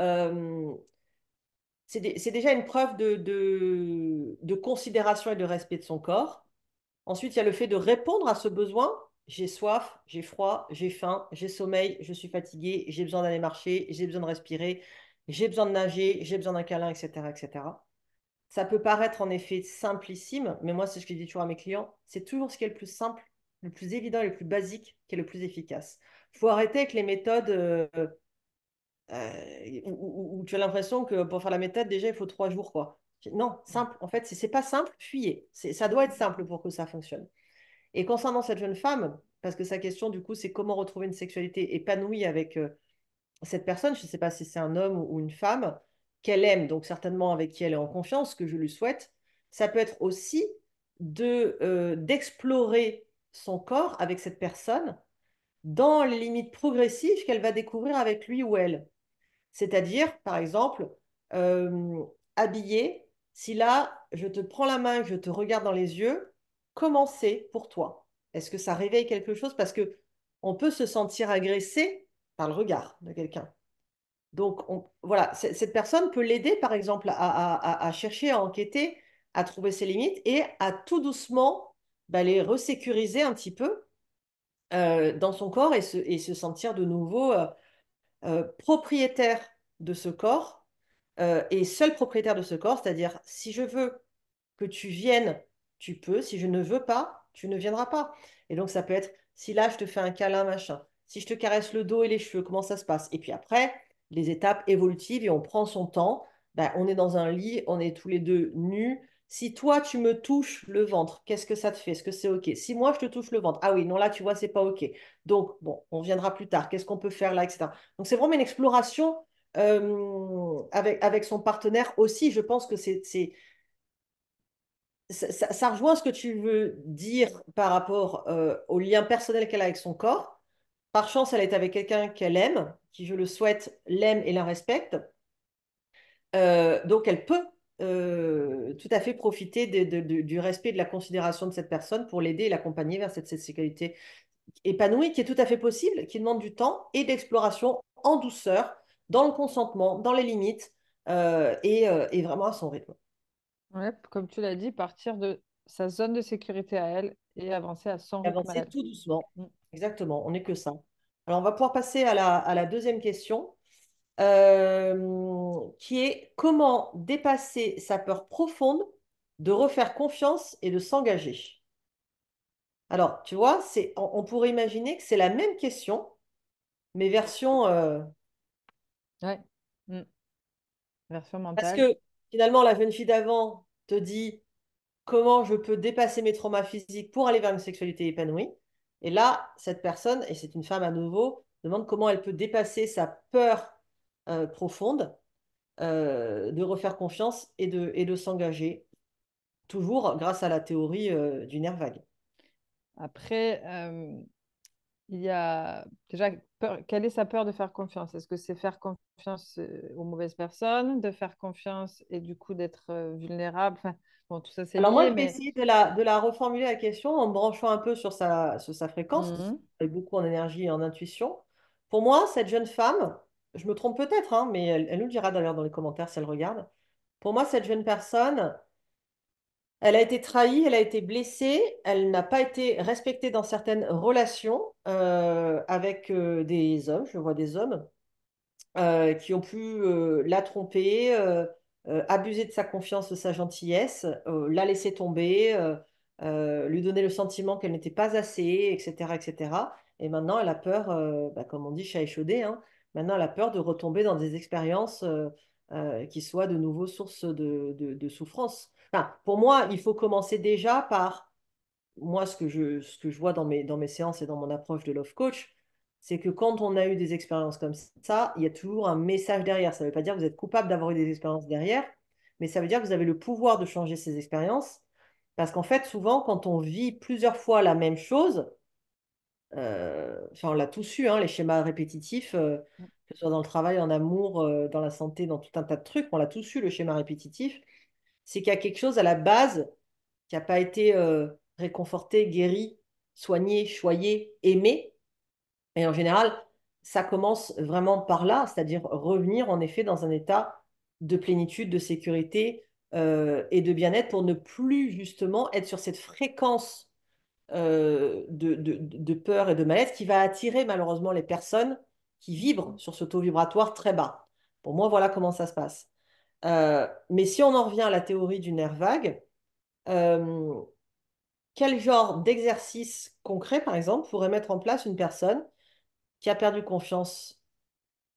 C'est déjà une preuve de considération et de respect de son corps. Ensuite, il y a le fait de répondre à ce besoin. J'ai soif, j'ai froid, j'ai faim, j'ai sommeil, je suis fatigué, j'ai besoin d'aller marcher, j'ai besoin de respirer, j'ai besoin de nager, j'ai besoin d'un câlin, etc., etc. Ça peut paraître en effet simplissime, mais moi, c'est ce que je dis toujours à mes clients, c'est toujours ce qui est le plus simple, le plus évident et le plus basique qui est le plus efficace. Il faut arrêter avec les méthodes où tu as l'impression que pour faire la méthode, déjà, il faut 3 jours, quoi. Non, simple. En fait, si c'est pas simple, fuyez. Ça doit être simple pour que ça fonctionne. Et concernant cette jeune femme, parce que sa question, du coup, c'est comment retrouver une sexualité épanouie avec cette personne, je ne sais pas si c'est un homme ou une femme, qu'elle aime, donc certainement avec qui elle est en confiance, que je lui souhaite. Ça peut être aussi d'explorer son corps avec cette personne dans les limites progressives qu'elle va découvrir avec lui ou elle. C'est-à-dire, par exemple, euh, habillé, si là, je te prends la main, je te regarde dans les yeux, comment c'est pour toi? Est-ce que ça réveille quelque chose? Parce que on peut se sentir agressé par le regard de quelqu'un. Donc, voilà, cette personne peut l'aider, par exemple, à chercher, à enquêter, à trouver ses limites et à tout doucement les resécuriser un petit peu dans son corps et se sentir de nouveau propriétaire de ce corps et seul propriétaire de ce corps, c'est-à-dire si je veux que tu viennes, tu peux, si je ne veux pas, tu ne viendras pas. Et donc ça peut être, si là je te fais un câlin, machin, si je te caresse le dos et les cheveux, comment ça se passe? Et puis après, les étapes évolutives et on prend son temps. Ben, on est dans un lit, on est tous les deux nus. Si toi, tu me touches le ventre, qu'est-ce que ça te fait? Est-ce que c'est OK? Si moi, je te touche le ventre, ah oui, non, là, tu vois, c'est pas OK. Donc, bon, on viendra plus tard. Qu'est-ce qu'on peut faire là, etc. Donc, c'est vraiment une exploration avec son partenaire aussi. Je pense que ça rejoint ce que tu veux dire par rapport au lien personnel qu'elle a avec son corps. Par chance, elle est avec quelqu'un qu'elle aime, qui, je le souhaite, l'aime et la respecte. Donc, elle peut tout à fait profiter du respect et de la considération de cette personne pour l'aider et l'accompagner vers cette sexualité épanouie qui est tout à fait possible, qui demande du temps et d'exploration en douceur, dans le consentement, dans les limites et vraiment à son rythme. Ouais, comme tu l'as dit, partir de sa zone de sécurité à elle et avancer à son rythme à Avancer elle. tout doucement. Mm. Exactement, on n'est que ça. Alors, on va pouvoir passer à la deuxième question, qui est comment dépasser sa peur profonde de refaire confiance et de s'engager. Alors, tu vois, on pourrait imaginer que c'est la même question, mais version... Ouais. Mm. Version parce mentale. que finalement, la jeune fille d'avant te dit comment je peux dépasser mes traumas physiques pour aller vers une sexualité épanouie. Et là, cette personne, et c'est une femme à nouveau, demande comment elle peut dépasser sa peur profonde de refaire confiance et de s'engager, toujours grâce à la théorie du nerf vague. Après, Il y a déjà, quelle est sa peur de faire confiance? Est-ce que c'est faire confiance aux mauvaises personnes, de faire confiance et du coup d'être vulnérable? Enfin, bon, tout ça c'est Alors moi, lié, je vais mais essayer de la reformuler la question en me branchant un peu sur sa fréquence, parce que Mhm. c'est beaucoup en énergie et en intuition. Pour moi, cette jeune femme, je me trompe peut-être, hein, mais elle nous le dira d'ailleurs dans les commentaires si elle regarde. Pour moi, cette jeune personne, elle a été trahie, elle a été blessée, elle n'a pas été respectée dans certaines relations avec des hommes, je vois des hommes, qui ont pu la tromper, abuser de sa confiance, de sa gentillesse, la laisser tomber, lui donner le sentiment qu'elle n'était pas assez, etc., etc. Et maintenant, elle a peur, bah, comme on dit, chat échaudé, hein. Maintenant, elle a peur de retomber dans des expériences qui soient de nouveau source de souffrance. Enfin, pour moi, il faut commencer déjà par moi, ce que je vois dans mes séances et dans mon approche de Love Coach, c'est que quand on a eu des expériences comme ça, il y a toujours un message derrière. Ça ne veut pas dire que vous êtes coupable d'avoir eu des expériences derrière, mais ça veut dire que vous avez le pouvoir de changer ces expériences. Parce qu'en fait, souvent, quand on vit plusieurs fois la même chose, enfin, on l'a tous eu, hein, les schémas répétitifs, que ce soit dans le travail, en amour, dans la santé, dans tout un tas de trucs, on l'a tous eu, le schéma répétitif. C'est qu'il y a quelque chose à la base qui n'a pas été réconforté, guéri, soigné, choyé, aimé. Et en général, ça commence vraiment par là, c'est-à-dire revenir en effet dans un état de plénitude, de sécurité et de bien-être pour ne plus justement être sur cette fréquence de peur et de malaise qui va attirer malheureusement les personnes qui vibrent sur ce taux vibratoire très bas. Pour moi, voilà comment ça se passe. Mais si on en revient à la théorie du nerf vague, euh, quel genre d'exercice concret, par exemple, pourrait mettre en place une personne qui a perdu confiance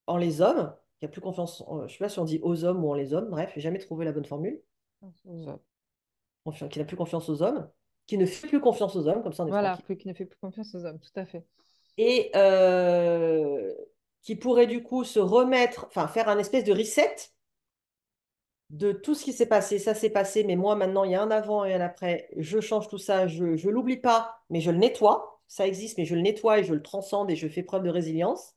en les hommes, qui a plus confiance, je ne sais pas si on dit aux hommes ou en les hommes, bref, j'ai jamais trouvé la bonne formule, qui n'a plus confiance aux hommes, qui ne fait plus confiance aux hommes, comme ça on est voilà, tranquille, qui ne fait plus confiance aux hommes, tout à fait. et qui pourrait du coup se remettre, enfin faire un espèce de reset de tout ce qui s'est passé. Ça s'est passé, mais moi maintenant, il y a un avant et un après. Je change tout ça, je ne l'oublie pas, mais je le nettoie. Ça existe, mais je le nettoie et je le transcende et je fais preuve de résilience.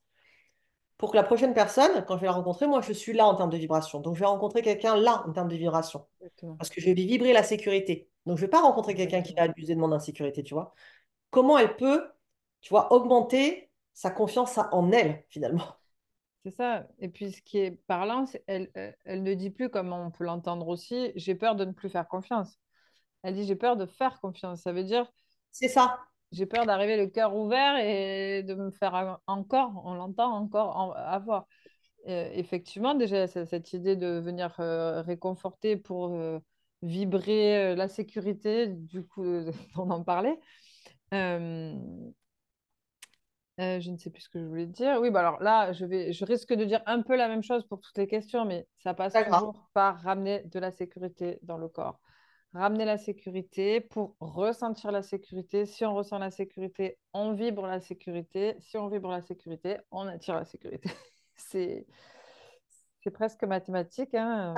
Pour que la prochaine personne, quand je vais la rencontrer, moi, je suis là en termes de vibration. Donc, je vais rencontrer quelqu'un là en termes de vibration. Exactement. Parce que je vais vibrer la sécurité. Donc, je ne vais pas rencontrer quelqu'un qui va Exactement. abuser de mon insécurité, tu vois. Comment elle peut, tu vois, augmenter sa confiance en elle, finalement. C'est ça. Et puis, ce qui est parlant, c'est elle ne dit plus, comme on peut l'entendre aussi, j'ai peur de ne plus faire confiance. Elle dit, j'ai peur de faire confiance. Ça veut dire, C'est ça. j'ai peur d'arriver le cœur ouvert et de me faire encore, on l'entend encore, avoir. Effectivement, déjà, cette idée de venir réconforter pour vibrer la sécurité, du coup, on en parlait. Euh, je ne sais plus ce que je voulais dire. Oui, bah alors là, je risque de dire un peu la même chose pour toutes les questions, mais ça passe Pas grave. toujours par ramener de la sécurité dans le corps. Ramener la sécurité pour ressentir la sécurité. Si on ressent la sécurité, on vibre la sécurité. Si on vibre la sécurité, on attire la sécurité. C'est, c'est presque mathématique, hein.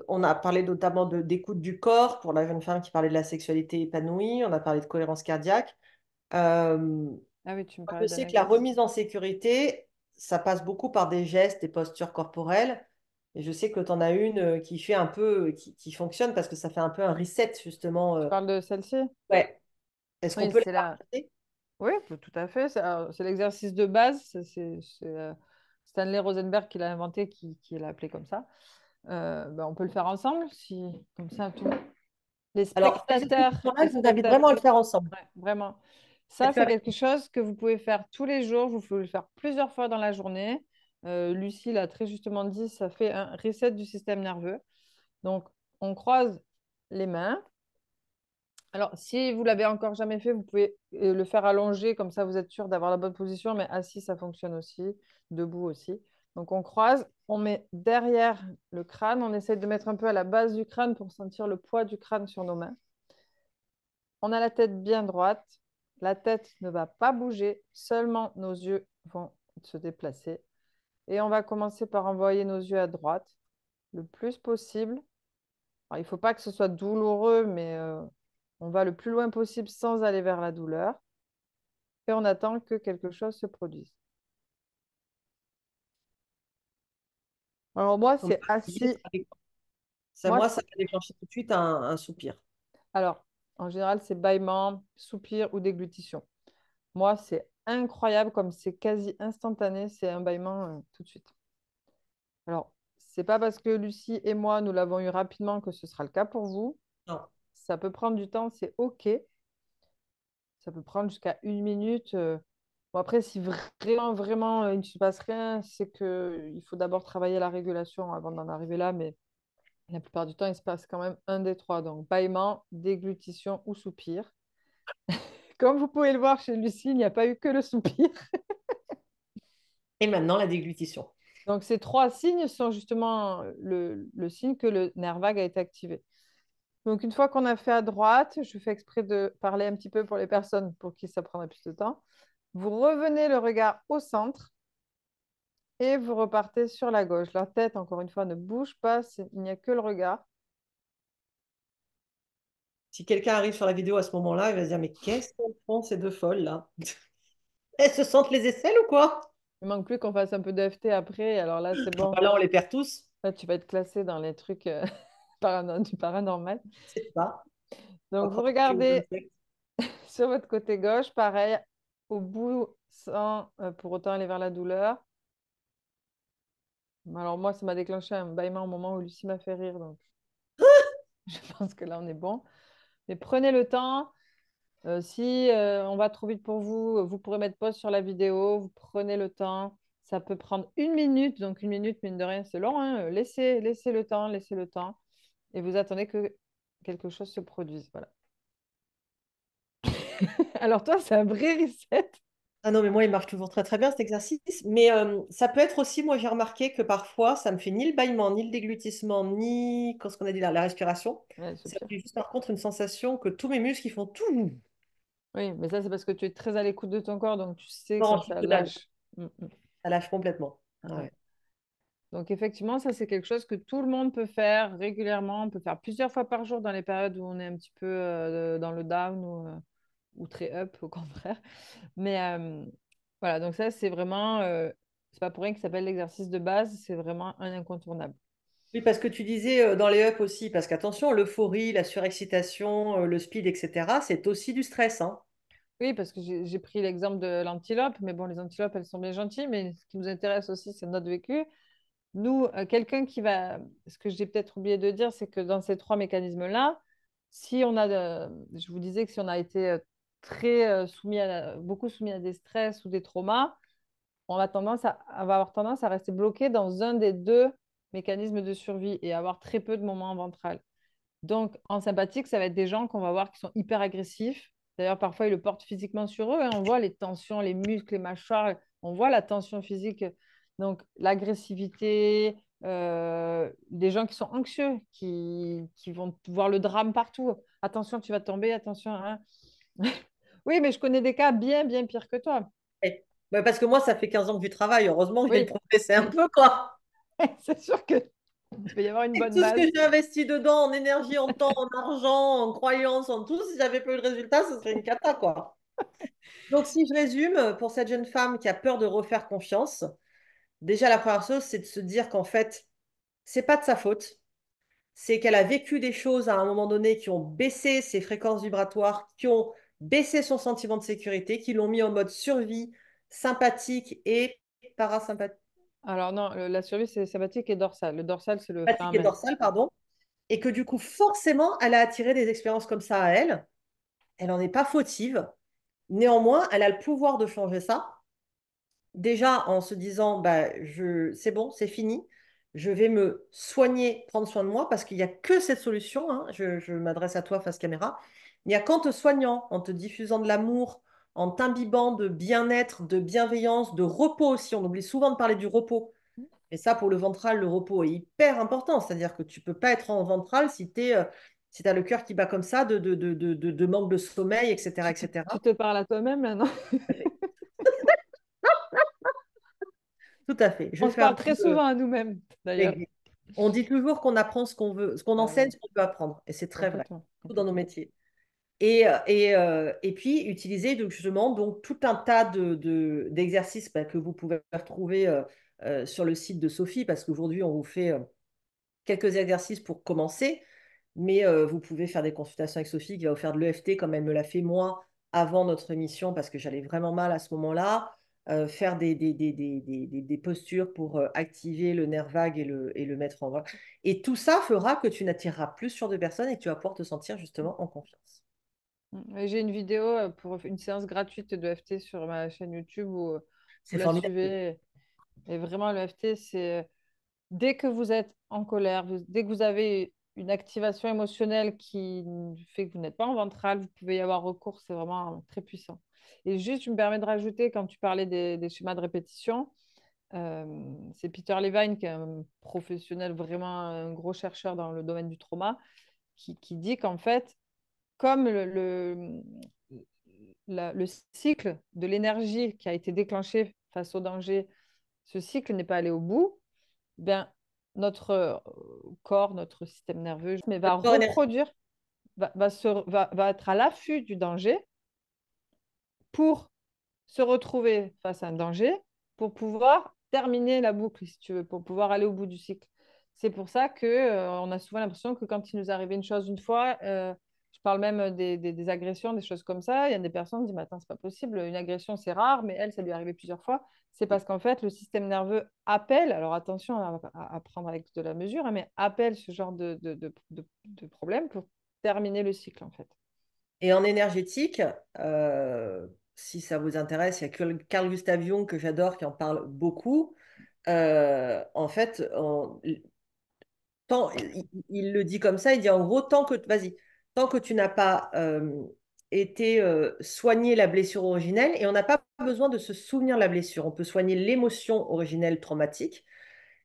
On a parlé notamment d'écoute du corps pour la jeune femme qui parlait de la sexualité épanouie. On a parlé de cohérence cardiaque. Euh, Ah oui, tu me je parlais d'un sais que la exercice. remise en sécurité, ça passe beaucoup par des gestes, des postures corporelles. Et je sais que tu en as une qui fait un peu, qui fonctionne parce que ça fait un peu un reset, justement. Tu parles de celle-ci? Ouais. Est-ce qu'on Oui, peut c'est la là. partager? Oui, tout à fait. C'est l'exercice de base. C'est, Stanley Rosenberg qui l'a inventé, qui l'a appelé comme ça. Ben, on peut le faire ensemble, si, comme ça, les Alors, ces spectateurs exercices-là, et je vous invite vraiment à le spectatrices. faire ensemble. Ouais, vraiment. Ça, Faites-le c'est avec quelque chose que vous pouvez faire tous les jours. Vous pouvez le faire plusieurs fois dans la journée. Lucie l'a très justement dit, ça fait un reset du système nerveux. Donc, on croise les mains. Alors, si vous l'avez encore jamais fait, vous pouvez le faire allongé, comme ça vous êtes sûr d'avoir la bonne position, mais assis, ça fonctionne aussi, debout aussi. Donc, on croise, on met derrière le crâne, on essaie de mettre un peu à la base du crâne pour sentir le poids du crâne sur nos mains. On a la tête bien droite, la tête ne va pas bouger, seulement nos yeux vont se déplacer. Et on va commencer par envoyer nos yeux à droite le plus possible. Alors, il ne faut pas que ce soit douloureux, mais on va le plus loin possible sans aller vers la douleur. et on attend que quelque chose se produise. Alors moi, Donc, c'est assis. Moi, moi, ça va déclencher tout de suite un soupir. alors, en général, c'est bâillement, soupir ou déglutition. Moi, c'est incroyable comme c'est quasi instantané, c'est un bâillement tout de suite. Alors, c'est pas parce que Lucie et moi, nous l'avons eu rapidement que ce sera le cas pour vous. Non. Ça peut prendre du temps, c'est OK. Ça peut prendre jusqu'à 1 minute. Bon, après, si vraiment, vraiment, il ne se passe rien, c'est qu'il faut d'abord travailler la régulation avant d'en arriver là. Mais la plupart du temps, il se passe quand même un des trois. Donc, bâillement, déglutition ou soupir. Comme vous pouvez le voir chez Lucie, il n'y a pas eu que le soupir. Et maintenant, la déglutition. Donc, ces trois signes sont justement le signe que le nerf vague a été activé. Donc, une fois qu'on a fait à droite, je fais exprès de parler un petit peu pour les personnes pour qui ça prendrait plus de temps. Vous revenez le regard au centre et vous repartez sur la gauche. La tête, encore une fois, ne bouge pas, il n'y a que le regard. Si quelqu'un arrive sur la vidéo à ce moment-là, il va se dire, mais qu'est-ce qu'elles font ces deux folles là? Elles se sentent les aisselles ou quoi? Il manque plus qu'on fasse un peu de FT après. Alors là, c'est bon. Enfin, là, on les perd tous. Là, tu vas être classé dans les trucs du paranormal. C'est ça. Donc, vous Encore plus aux regardez insectes. sur votre côté gauche, pareil, au bout, sans pour autant aller vers la douleur. Alors moi, ça m'a déclenché un bâillement au moment où Lucie m'a fait rire, donc je pense que là, on est bon. Mais prenez le temps. Si on va trop vite pour vous, vous pourrez mettre pause sur la vidéo. Vous prenez le temps. Ça peut prendre 1 minute, donc 1 minute, mine de rien, c'est long, hein. Laissez le temps, laissez le temps. Et vous attendez que quelque chose se produise. Voilà. Alors toi, c'est un vrai reset. Ah non, mais moi, il marche toujours très très bien cet exercice. Mais ça peut être aussi, moi, j'ai remarqué que parfois, ça me fait ni le bâillement, ni le déglutissement, ni, qu'est-ce qu'on a dit là, la respiration. Ouais, Ça soupir. me fait juste par contre une sensation que tous mes muscles, ils font tout. Oui, mais ça, c'est parce que tu es très à l'écoute de ton corps, donc tu sais Non, quand je suis ça que dalle. lâche. Mm, mm. Ça lâche complètement. Ouais. Ouais. Donc, effectivement, ça, c'est quelque chose que tout le monde peut faire régulièrement. On peut faire plusieurs fois par jour dans les périodes où on est un petit peu dans le down ou très up, au contraire. Mais voilà, donc ça, c'est vraiment, c'est pas pour rien qu'il s'appelle l'exercice de base, c'est vraiment un incontournable. Oui, parce que tu disais dans les ups aussi, parce qu'attention, l'euphorie, la surexcitation, le speed, etc., c'est aussi du stress, hein. Oui, parce que j'ai pris l'exemple de l'antilope, mais bon, les antilopes, elles sont bien gentilles, mais ce qui nous intéresse aussi, c'est notre vécu. Nous, quelqu'un qui va... Ce que j'ai peut-être oublié de dire, c'est que dans ces trois mécanismes-là, si on a... je vous disais que si on a été très beaucoup soumis à des stress ou des traumas, on va avoir tendance à rester bloqué dans un des deux mécanismes de survie et avoir très peu de moments ventral. Donc, en sympathique, ça va être des gens qu'on va voir qui sont hyper agressifs. D'ailleurs, parfois, ils le portent physiquement sur eux, hein. On voit les tensions, les muscles, les mâchoires, on voit la tension physique. Donc, l'agressivité, des gens qui sont anxieux, qui vont voir le drame partout. Attention, tu vas tomber, attention, hein. Oui, mais je connais des cas bien, bien pires que toi. Ouais. Bah, parce que moi, ça fait 15 ans que je travaille. Heureusement, j'ai Oui, progressé un peu, quoi. c'est sûr que il va y avoir une Et bonne tout ce que base. j'ai investi dedans, en énergie, en temps, en argent, en croyance, en tout, si j'avais pas eu le résultat, ce serait une cata, quoi. Donc, si je résume, pour cette jeune femme qui a peur de refaire confiance, déjà, la première chose, c'est de se dire qu'en fait, c'est pas de sa faute. C'est qu'elle a vécu des choses à un moment donné qui ont baissé ses fréquences vibratoires, qui ont baissé son sentiment de sécurité, qui l'ont mis en mode survie, sympathique et parasympathique Alors non, la survie, c'est sympathique et dorsal. Le dorsal, c'est le frein à et main. dorsale, pardon. Et que du coup, forcément, elle a attiré des expériences comme ça à elle. Elle n'en est pas fautive. Néanmoins, elle a le pouvoir de changer ça. Déjà en se disant, bah, c'est bon, c'est fini. Je vais me soigner, prendre soin de moi, parce qu'il n'y a que cette solution, hein. Je m'adresse à toi face caméra. Il n'y a qu'en te soignant, en te diffusant de l'amour, en t'imbibant de bien-être, de bienveillance, de repos aussi. On oublie souvent de parler du repos. Et ça, pour le ventral, le repos est hyper important. C'est-à-dire que tu peux pas être en ventral si as le cœur qui bat comme ça, de manque de sommeil, etc., Tu etc. te parles à toi-même, là, non? Tout à fait. Tout à fait. Je On se fais un parle peu très souvent à nous-mêmes, d'ailleurs. de... On dit toujours qu'on apprend ce qu'on veut, ce qu'on Ah enseigne, oui, ce qu'on veut apprendre. Et c'est très vrai, complètement, tout dans nos complètement. métiers. Et puis, utiliser donc, justement donc, tout un tas d'exercices bah, que vous pouvez retrouver sur le site de Sophie, parce qu'aujourd'hui, on vous fait quelques exercices pour commencer, mais vous pouvez faire des consultations avec Sophie qui va vous faire de l'EFT comme elle me l'a fait moi avant notre émission, parce que j'allais vraiment mal à ce moment-là. Faire des postures pour activer le nerf vague et le mettre en voie. Et tout ça fera que tu n'attireras plus sur de personnes et que tu vas pouvoir te sentir justement en confiance. Et j'ai une vidéo pour une séance gratuite de FT sur ma chaîne YouTube où vous C'est la formidable. suivez. Et vraiment, le FT, c'est dès que vous êtes en colère, dès que vous avez une activation émotionnelle qui fait que vous n'êtes pas en ventral, vous pouvez y avoir recours. C'est vraiment très puissant. Et juste, je me permets de rajouter, quand tu parlais des schémas de répétition, c'est Peter Levine, qui est un professionnel, vraiment un gros chercheur dans le domaine du trauma, qui dit qu'en fait, comme le cycle de l'énergie qui a été déclenché face au danger, ce cycle n'est pas allé au bout, ben, notre corps, notre système nerveux, mais va Notre corps énergétique. reproduire, va être à l'affût du danger pour se retrouver face à un danger, pour pouvoir terminer la boucle, si tu veux, pour pouvoir aller au bout du cycle. C'est pour ça que on a souvent l'impression que quand il nous arrive une chose une fois, je parle même des agressions, des choses comme ça, il y a des personnes qui disent, mais attends, c'est pas possible, une agression c'est rare, mais elle, ça lui est arrivé plusieurs fois. C'est parce qu'en fait, le système nerveux appelle, alors attention à prendre avec de la mesure, hein, mais appelle ce genre de problème pour terminer le cycle, en fait. Et en énergétique, si ça vous intéresse, il y a Carl Gustav Jung que j'adore qui en parle beaucoup. En fait, il le dit comme ça, il dit en gros, vas-y, tant que tu n'as pas été soigner la blessure originelle, et on n'a pas besoin de se souvenir de la blessure, on peut soigner l'émotion originelle traumatique,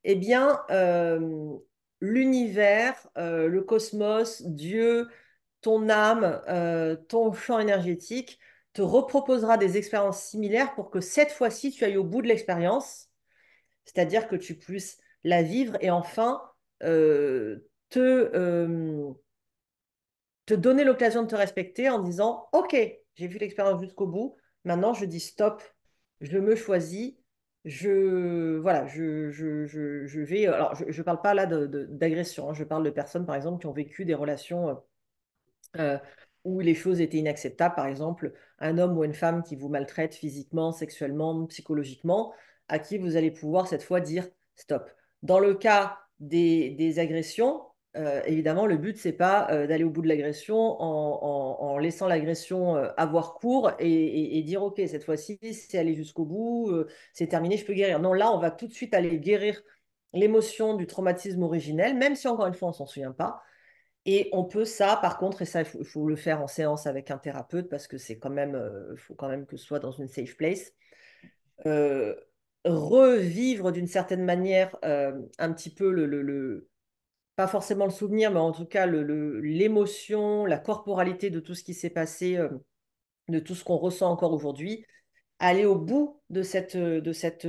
eh bien, l'univers, le cosmos, Dieu, ton âme, ton champ énergétique te reproposera des expériences similaires pour que cette fois-ci, tu ailles au bout de l'expérience, c'est-à-dire que tu puisses la vivre et enfin te, te donner l'occasion de te respecter en disant, OK, j'ai vu l'expérience jusqu'au bout, maintenant je dis stop, je me choisis, voilà, je vais. Alors, je ne parle pas là d'agression, hein, je parle de personnes, par exemple, qui ont vécu des relations euh, où les choses étaient inacceptables. Par exemple, un homme ou une femme qui vous maltraite physiquement, sexuellement, psychologiquement, à qui vous allez pouvoir cette fois dire stop. Dans le cas des agressions, évidemment, le but, c'est pas d'aller au bout de l'agression en laissant l'agression avoir cours et dire, OK, cette fois-ci, c'est aller jusqu'au bout, c'est terminé, je peux guérir. Non, là, on va tout de suite aller guérir l'émotion du traumatisme originel, même si encore une fois, on s'en souvient pas. Et on peut ça, par contre, et ça, il faut le faire en séance avec un thérapeute parce que c'est quand même, faut quand même que ce soit dans une safe place. euh, Revivre d'une certaine manière un petit peu pas forcément le souvenir, mais en tout cas l'émotion, la corporalité de tout ce qui s'est passé, de tout ce qu'on ressent encore aujourd'hui, aller au bout de cette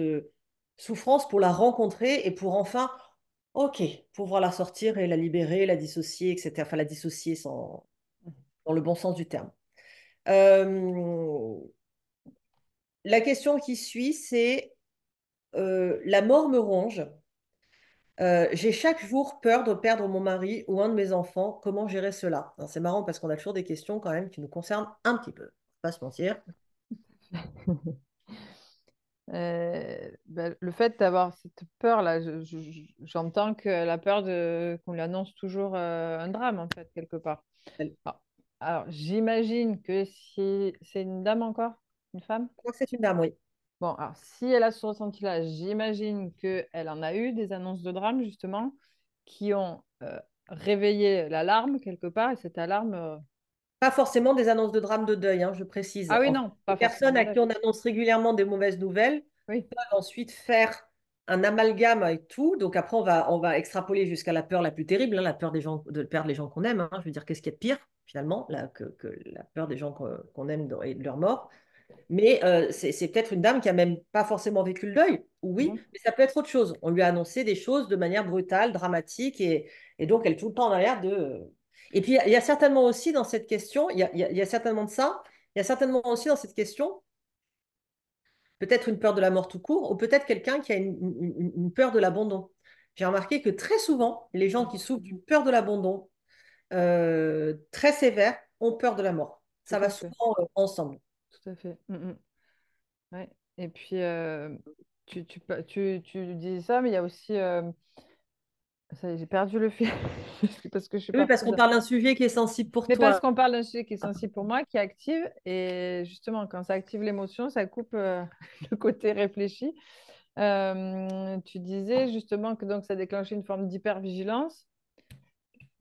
souffrance pour la rencontrer et pour enfin, OK, pouvoir la sortir et la libérer, la dissocier, etc. Enfin, la dissocier dans le bon sens du terme. Euh, la question qui suit, c'est la mort me ronge. J'ai chaque jour peur de perdre mon mari ou un de mes enfants. Comment gérer cela? Alors, c'est marrant parce qu'on a toujours des questions quand même qui nous concernent un petit peu. Faut pas se mentir. Ben, le fait d'avoir cette peur-là, j'entends que la peur qu'on lui annonce toujours un drame, en fait, quelque part. Je Alors, j'imagine que si c'est une dame encore, une femme. crois que c'est une dame, oui. Bon, alors si elle a ce ressenti-là, j'imagine qu'elle en a eu des annonces de drame, justement, qui ont réveillé l'alarme quelque part, et cette alarme. Pas forcément des annonces de drame de deuil, hein, je précise. Ah oui, En fait, non, les pas forcément personnes de à qui deuil. on annonce régulièrement des mauvaises nouvelles Oui. peuvent ensuite faire un amalgame avec tout. Donc après, on va extrapoler jusqu'à la peur la plus terrible, hein, la peur des gens, de perdre les gens qu'on aime, hein. Je veux dire, qu'est-ce qu'il y a de pire, finalement, là, que la peur des gens qu'on aime et de leur mort. Mais c'est peut-être une dame qui a même pas forcément vécu le deuil, oui, Mhm. mais ça peut être autre chose. On lui a annoncé des choses de manière brutale, dramatique, et donc elle est tout le temps en alerte de. Et puis, il y a certainement aussi dans cette question, il y a certainement de ça, il y a certainement aussi dans cette question, peut-être une peur de la mort tout court, ou peut-être quelqu'un qui a une peur de l'abandon. J'ai remarqué que très souvent, les gens qui souffrent d'une peur de l'abandon très sévère ont peur de la mort. Tout Ça va à fait, souvent ensemble. tout à fait. Ouais. Et puis, tu dis ça, mais il y a aussi... ça y est, j'ai perdu le fil parce que je suis Oui, parce partie qu'on dans... parle d'un sujet qui est sensible pour Mais parce toi. qu'on parle d'un sujet qui est sensible pour moi, qui active, et justement, quand ça active l'émotion, ça coupe le côté réfléchi. Tu disais justement que donc ça déclenchait une forme d'hypervigilance.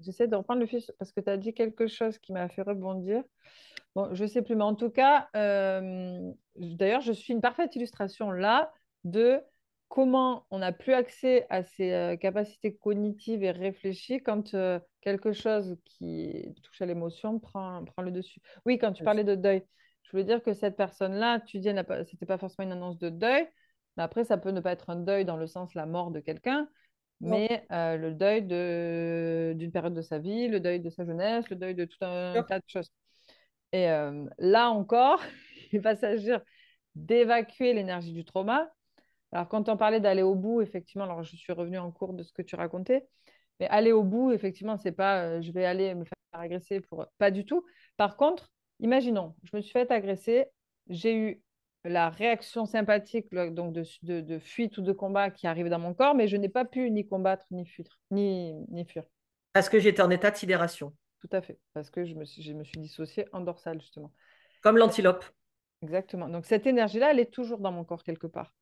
J'essaie de reprendre le fil parce que tu as dit quelque chose qui m'a fait rebondir. Bon, je ne sais plus, mais en tout cas, d'ailleurs, je suis une parfaite illustration là de comment on n'a plus accès à ces capacités cognitives et réfléchies quand quelque chose qui touche à l'émotion prend le dessus. Oui, quand tu parlais de deuil, je voulais dire que cette personne-là, tu dis, c'était pas forcément une annonce de deuil, mais après, ça peut ne pas être un deuil dans le sens la mort de quelqu'un, Non, mais le deuil d'une période de sa vie, le deuil de sa jeunesse, le deuil de tout un tas de choses. Et là encore, il va s'agir d'évacuer l'énergie du trauma. Alors, quand on parlait d'aller au bout, effectivement, alors je suis revenue en cours de ce que tu racontais, mais aller au bout, effectivement, c'est pas je vais aller me faire agresser pour. Pas du tout. Par contre, imaginons, je me suis fait agresser, j'ai eu la réaction sympathique donc de fuite ou de combat qui arrive dans mon corps, mais je n'ai pas pu ni combattre, ni fuir, ni fuir. parce que j'étais en état de sidération, Tout à fait, parce que je me suis dissociée en dorsale, justement. comme l'antilope. Exactement. Donc, cette énergie-là, elle est toujours dans mon corps quelque part.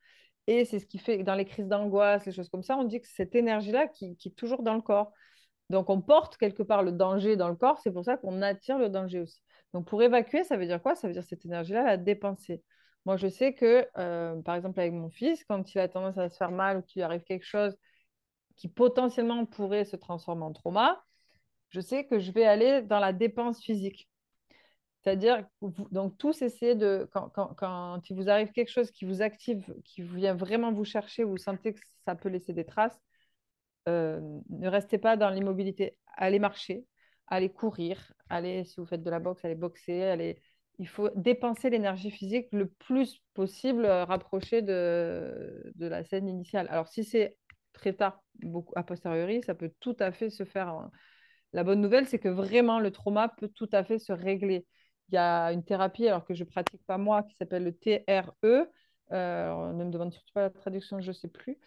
Et c'est ce qui fait que dans les crises d'angoisse, les choses comme ça, on dit que cette énergie-là qui est toujours dans le corps. Donc, on porte quelque part le danger dans le corps. C'est pour ça qu'on attire le danger aussi. Donc, pour évacuer, ça veut dire quoi? Ça veut dire cette énergie-là, la dépenser. Moi, je sais que, par exemple, avec mon fils, quand il a tendance à se faire mal ou qu'il lui arrive quelque chose qui potentiellement pourrait se transformer en trauma, je sais que je vais aller dans la dépense physique. C'est-à-dire, donc tous essayez de, quand il vous arrive quelque chose qui vous active, qui vient vraiment vous chercher, vous sentez que ça peut laisser des traces, ne restez pas dans l'immobilité. Allez marcher, allez courir, allez, si vous faites de la boxe, allez boxer, allez... Il faut dépenser l'énergie physique le plus possible, rapproché de la scène initiale. Alors, si c'est très tard, beaucoup a posteriori, ça peut tout à fait se faire. La bonne nouvelle, c'est que vraiment, le trauma peut tout à fait se régler. Il y a une thérapie, alors que je ne pratique pas moi, qui s'appelle le TRE. On ne me demande surtout pas la traduction, je ne sais plus.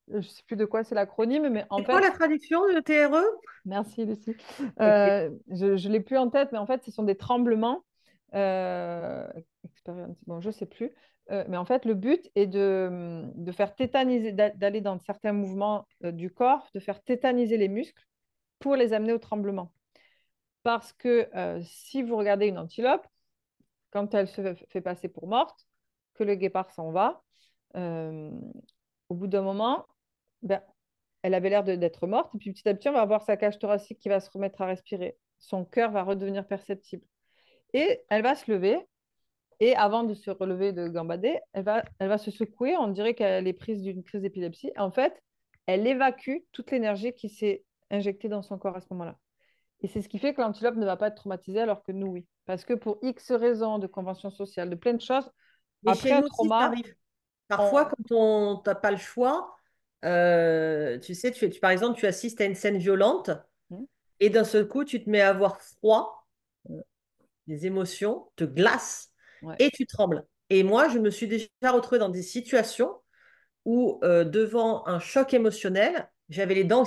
Je ne sais plus de quoi c'est l'acronyme, mais en C'est quoi fait, la traduction de TRE? merci Lucie. Ok. Je ne l'ai plus en tête, mais en fait, ce sont des tremblements. Bon, je ne sais plus. Mais en fait, le but est de faire tétaniser, d'aller dans certains mouvements du corps, de faire tétaniser les muscles pour les amener au tremblement. Parce que si vous regardez une antilope, quand elle se fait passer pour morte, que le guépard s'en va, euh, au bout d'un moment, ben, elle avait l'air d'être morte. Et puis petit à petit, on va voir sa cage thoracique qui va se remettre à respirer. Son cœur va redevenir perceptible. Et elle va se lever. Et avant de se relever, de gambader, elle va se secouer. On dirait qu'elle est prise d'une crise d'épilepsie. En fait, elle évacue toute l'énergie qui s'est injectée dans son corps à ce moment-là. Et c'est ce qui fait que l'antilope ne va pas être traumatisée alors que nous, oui. Parce que pour X raisons de convention sociale, de plein de choses, Mais après chez un nous aussi, ça trauma, arrive. Parfois, on... quand on n'a pas le choix, tu sais, par exemple, tu assistes à une scène violente Hmm. et d'un seul coup, tu te mets à avoir froid, les émotions te glacent Ouais, et tu trembles. Et moi, je me suis déjà retrouvée dans des situations où, devant un choc émotionnel, j'avais les dents,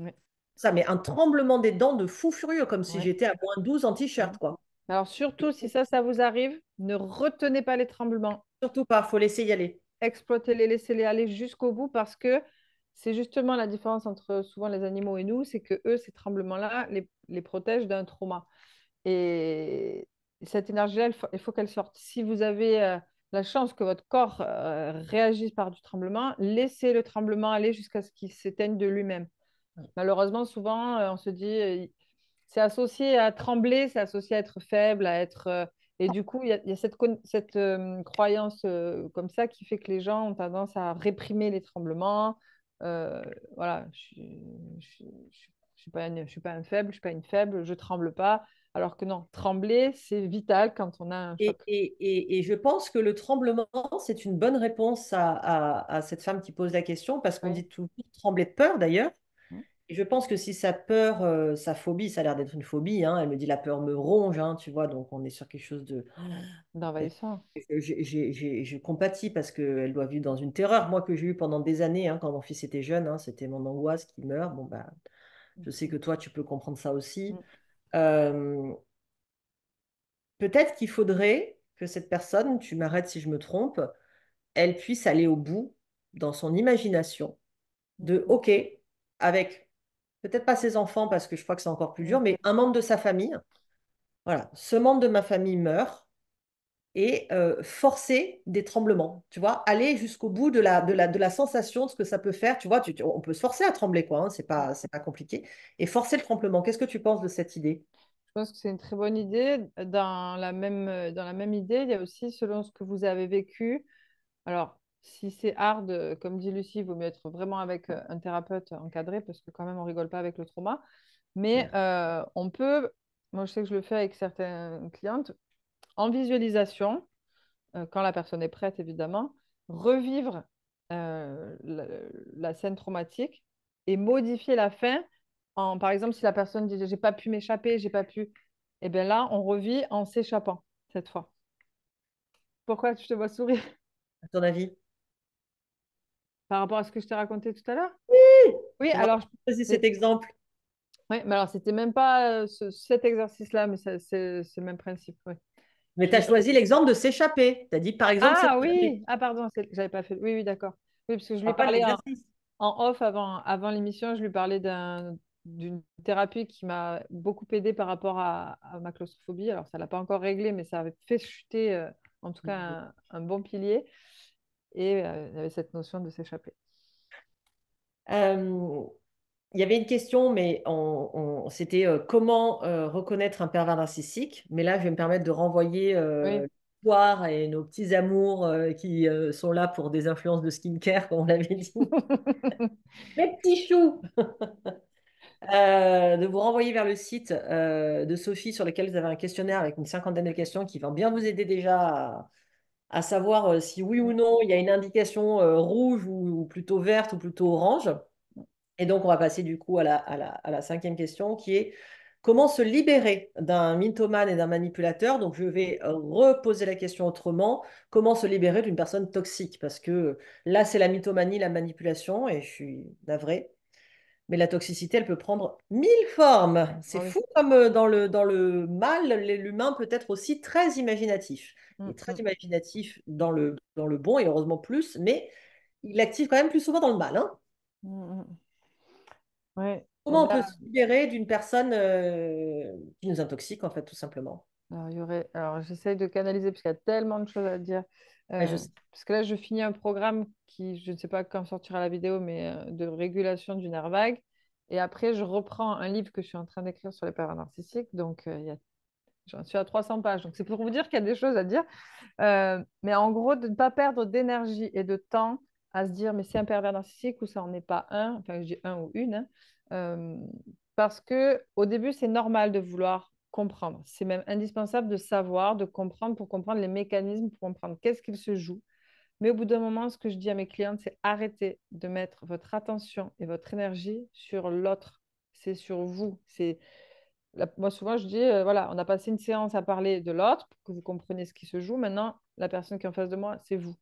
ouais, ça, mais un tremblement des dents de fou furieux, comme si ouais. j'étais à -12 en Hmm. t-shirt, quoi. Alors surtout, si ça vous arrive, ne retenez pas les tremblements. Surtout pas, faut laisser y aller. Exploitez-les, laissez-les aller jusqu'au bout parce que c'est justement la différence entre souvent les animaux et nous, c'est que eux, ces tremblements-là, les protègent d'un trauma. Et cette énergie-là, il faut qu'elle sorte. Si vous avez la chance que votre corps réagisse par du tremblement, laissez le tremblement aller jusqu'à ce qu'il s'éteigne de lui-même. Malheureusement, souvent, on se dit, c'est associé à trembler, c'est associé à être faible, à être... et du coup, il y a cette croyance comme ça qui fait que les gens ont tendance à réprimer les tremblements. Voilà, je je suis pas un faible, je suis pas une faible, je tremble pas. Alors que non, trembler, c'est vital quand on a un choc. Et je pense que le tremblement, c'est une bonne réponse à cette femme qui pose la question, parce qu'on Oui. dit toujours trembler de peur d'ailleurs. Mm. Et je pense que si sa peur, sa phobie, ça a l'air d'être une phobie, hein, elle me dit la peur me ronge, hein, tu vois, donc on est sur quelque chose de... D'envahissant. Je compatis parce qu'elle doit vivre dans une terreur, moi que j'ai eu pendant des années, hein, quand mon fils était jeune, hein, c'était mon angoisse qui meurt. Bon, bah, je sais que toi, tu peux comprendre ça aussi. Mm. Euh, Peut-être qu'il faudrait que cette personne, tu m'arrêtes si je me trompe, elle puisse aller au bout dans son imagination de Mm. OK, avec peut-être pas ses enfants parce que je crois que c'est encore plus Mm. dur, mais un membre de sa famille. Voilà, ce membre de ma famille meurt et forcer des tremblements, tu vois, aller jusqu'au bout de la sensation de ce que ça peut faire, tu vois, on peut se forcer à trembler, quoi, hein, c'est pas compliqué, et forcer le tremblement. Qu'est-ce que tu penses de cette idée? Je pense que c'est une très bonne idée. Dans la même idée, il y a aussi, selon ce que vous avez vécu, alors, si c'est hard, comme dit Lucie, il vaut mieux être vraiment avec un thérapeute encadré parce que quand même, on rigole pas avec le trauma. Mais on peut, moi je sais que je le fais avec certaines clientes, en visualisation, quand la personne est prête évidemment, revivre la, la scène traumatique et modifier la fin. Par exemple, si la personne dit j'ai pas pu m'échapper, j'ai pas pu, et bien là, on revit en s'échappant cette fois. Pourquoi tu te vois sourire À ton avis? par rapport à ce que je t'ai raconté tout à l'heure? Oui, C'est moi alors, qui ai choisi cet mais, exemple. ouais, mais alors c'était même pas cet exercice-là, mais c'est le même principe. Ouais. Mais tu Je as vais choisi l'exemple de s'échapper. Tu as dit, par exemple, Ah s'échapper. oui, ah pardon, j'avais pas fait. Oui, oui, d'accord. Oui, parce que je lui On parle pas de parlais l'exercice. en off avant l'émission, je lui parlais d'une thérapie qui m'a beaucoup aidée par rapport à ma claustrophobie. Alors, ça l'a pas encore réglé, mais ça avait fait chuter, en tout cas, un bon pilier. Et il y avait cette notion de s'échapper. Euh, Il y avait une question, mais c'était comment reconnaître un pervers narcissique. Mais là, je vais me permettre de renvoyer Oui. l'histoire et nos petits amours qui sont là pour des influences de skincare, comme on l'avait dit. Mes petits choux! De vous renvoyer vers le site de Sophie sur lequel vous avez un questionnaire avec une cinquantaine de questions qui va bien vous aider déjà à savoir si oui ou non il y a une indication rouge ou plutôt verte ou plutôt orange. Et donc, on va passer du coup à la cinquième question qui est comment se libérer d'un mythomane et d'un manipulateur. Donc, je vais reposer la question autrement. Comment se libérer d'une personne toxique? Parce que là, c'est la mythomanie, la manipulation, et je suis navrée. Mais la toxicité, elle peut prendre mille formes. C'est Ah oui. fou comme dans le mal, l'humain peut être aussi très imaginatif. Il Mm, est très mm, imaginatif dans le bon, et heureusement plus, mais il active quand même plus souvent dans le mal, hein. mm, mm. Ouais. Et Comment on peut là, se libérer d'une personne qui nous intoxique, en fait, tout simplement? alors j'essaye de canaliser parce qu'il y a tellement de choses à dire. Ouais, je sais. Parce que là, je finis un programme qui, je ne sais pas quand sortira la vidéo, mais de régulation du nerf vague. Et après, je reprends un livre que je suis en train d'écrire sur les pervers narcissiques. Donc, j'en suis à 300 pages. Donc, c'est pour vous dire qu'il y a des choses à dire. Mais en gros, de ne pas perdre d'énergie et de temps à se dire, mais c'est un pervers narcissique ou ça n'en est pas un. Enfin, je dis un ou une, hein. Euh, Parce que au début, c'est normal de vouloir comprendre. C'est même indispensable de savoir, de comprendre pour comprendre les mécanismes, pour comprendre qu'est-ce qu'il se joue. Mais au bout d'un moment, ce que je dis à mes clientes, c'est arrêtez de mettre votre attention et votre énergie sur l'autre. C'est sur vous. Moi, souvent, je dis, voilà, on a passé une séance à parler de l'autre pour que vous compreniez ce qui se joue. Maintenant, la personne qui est en face de moi, c'est vous.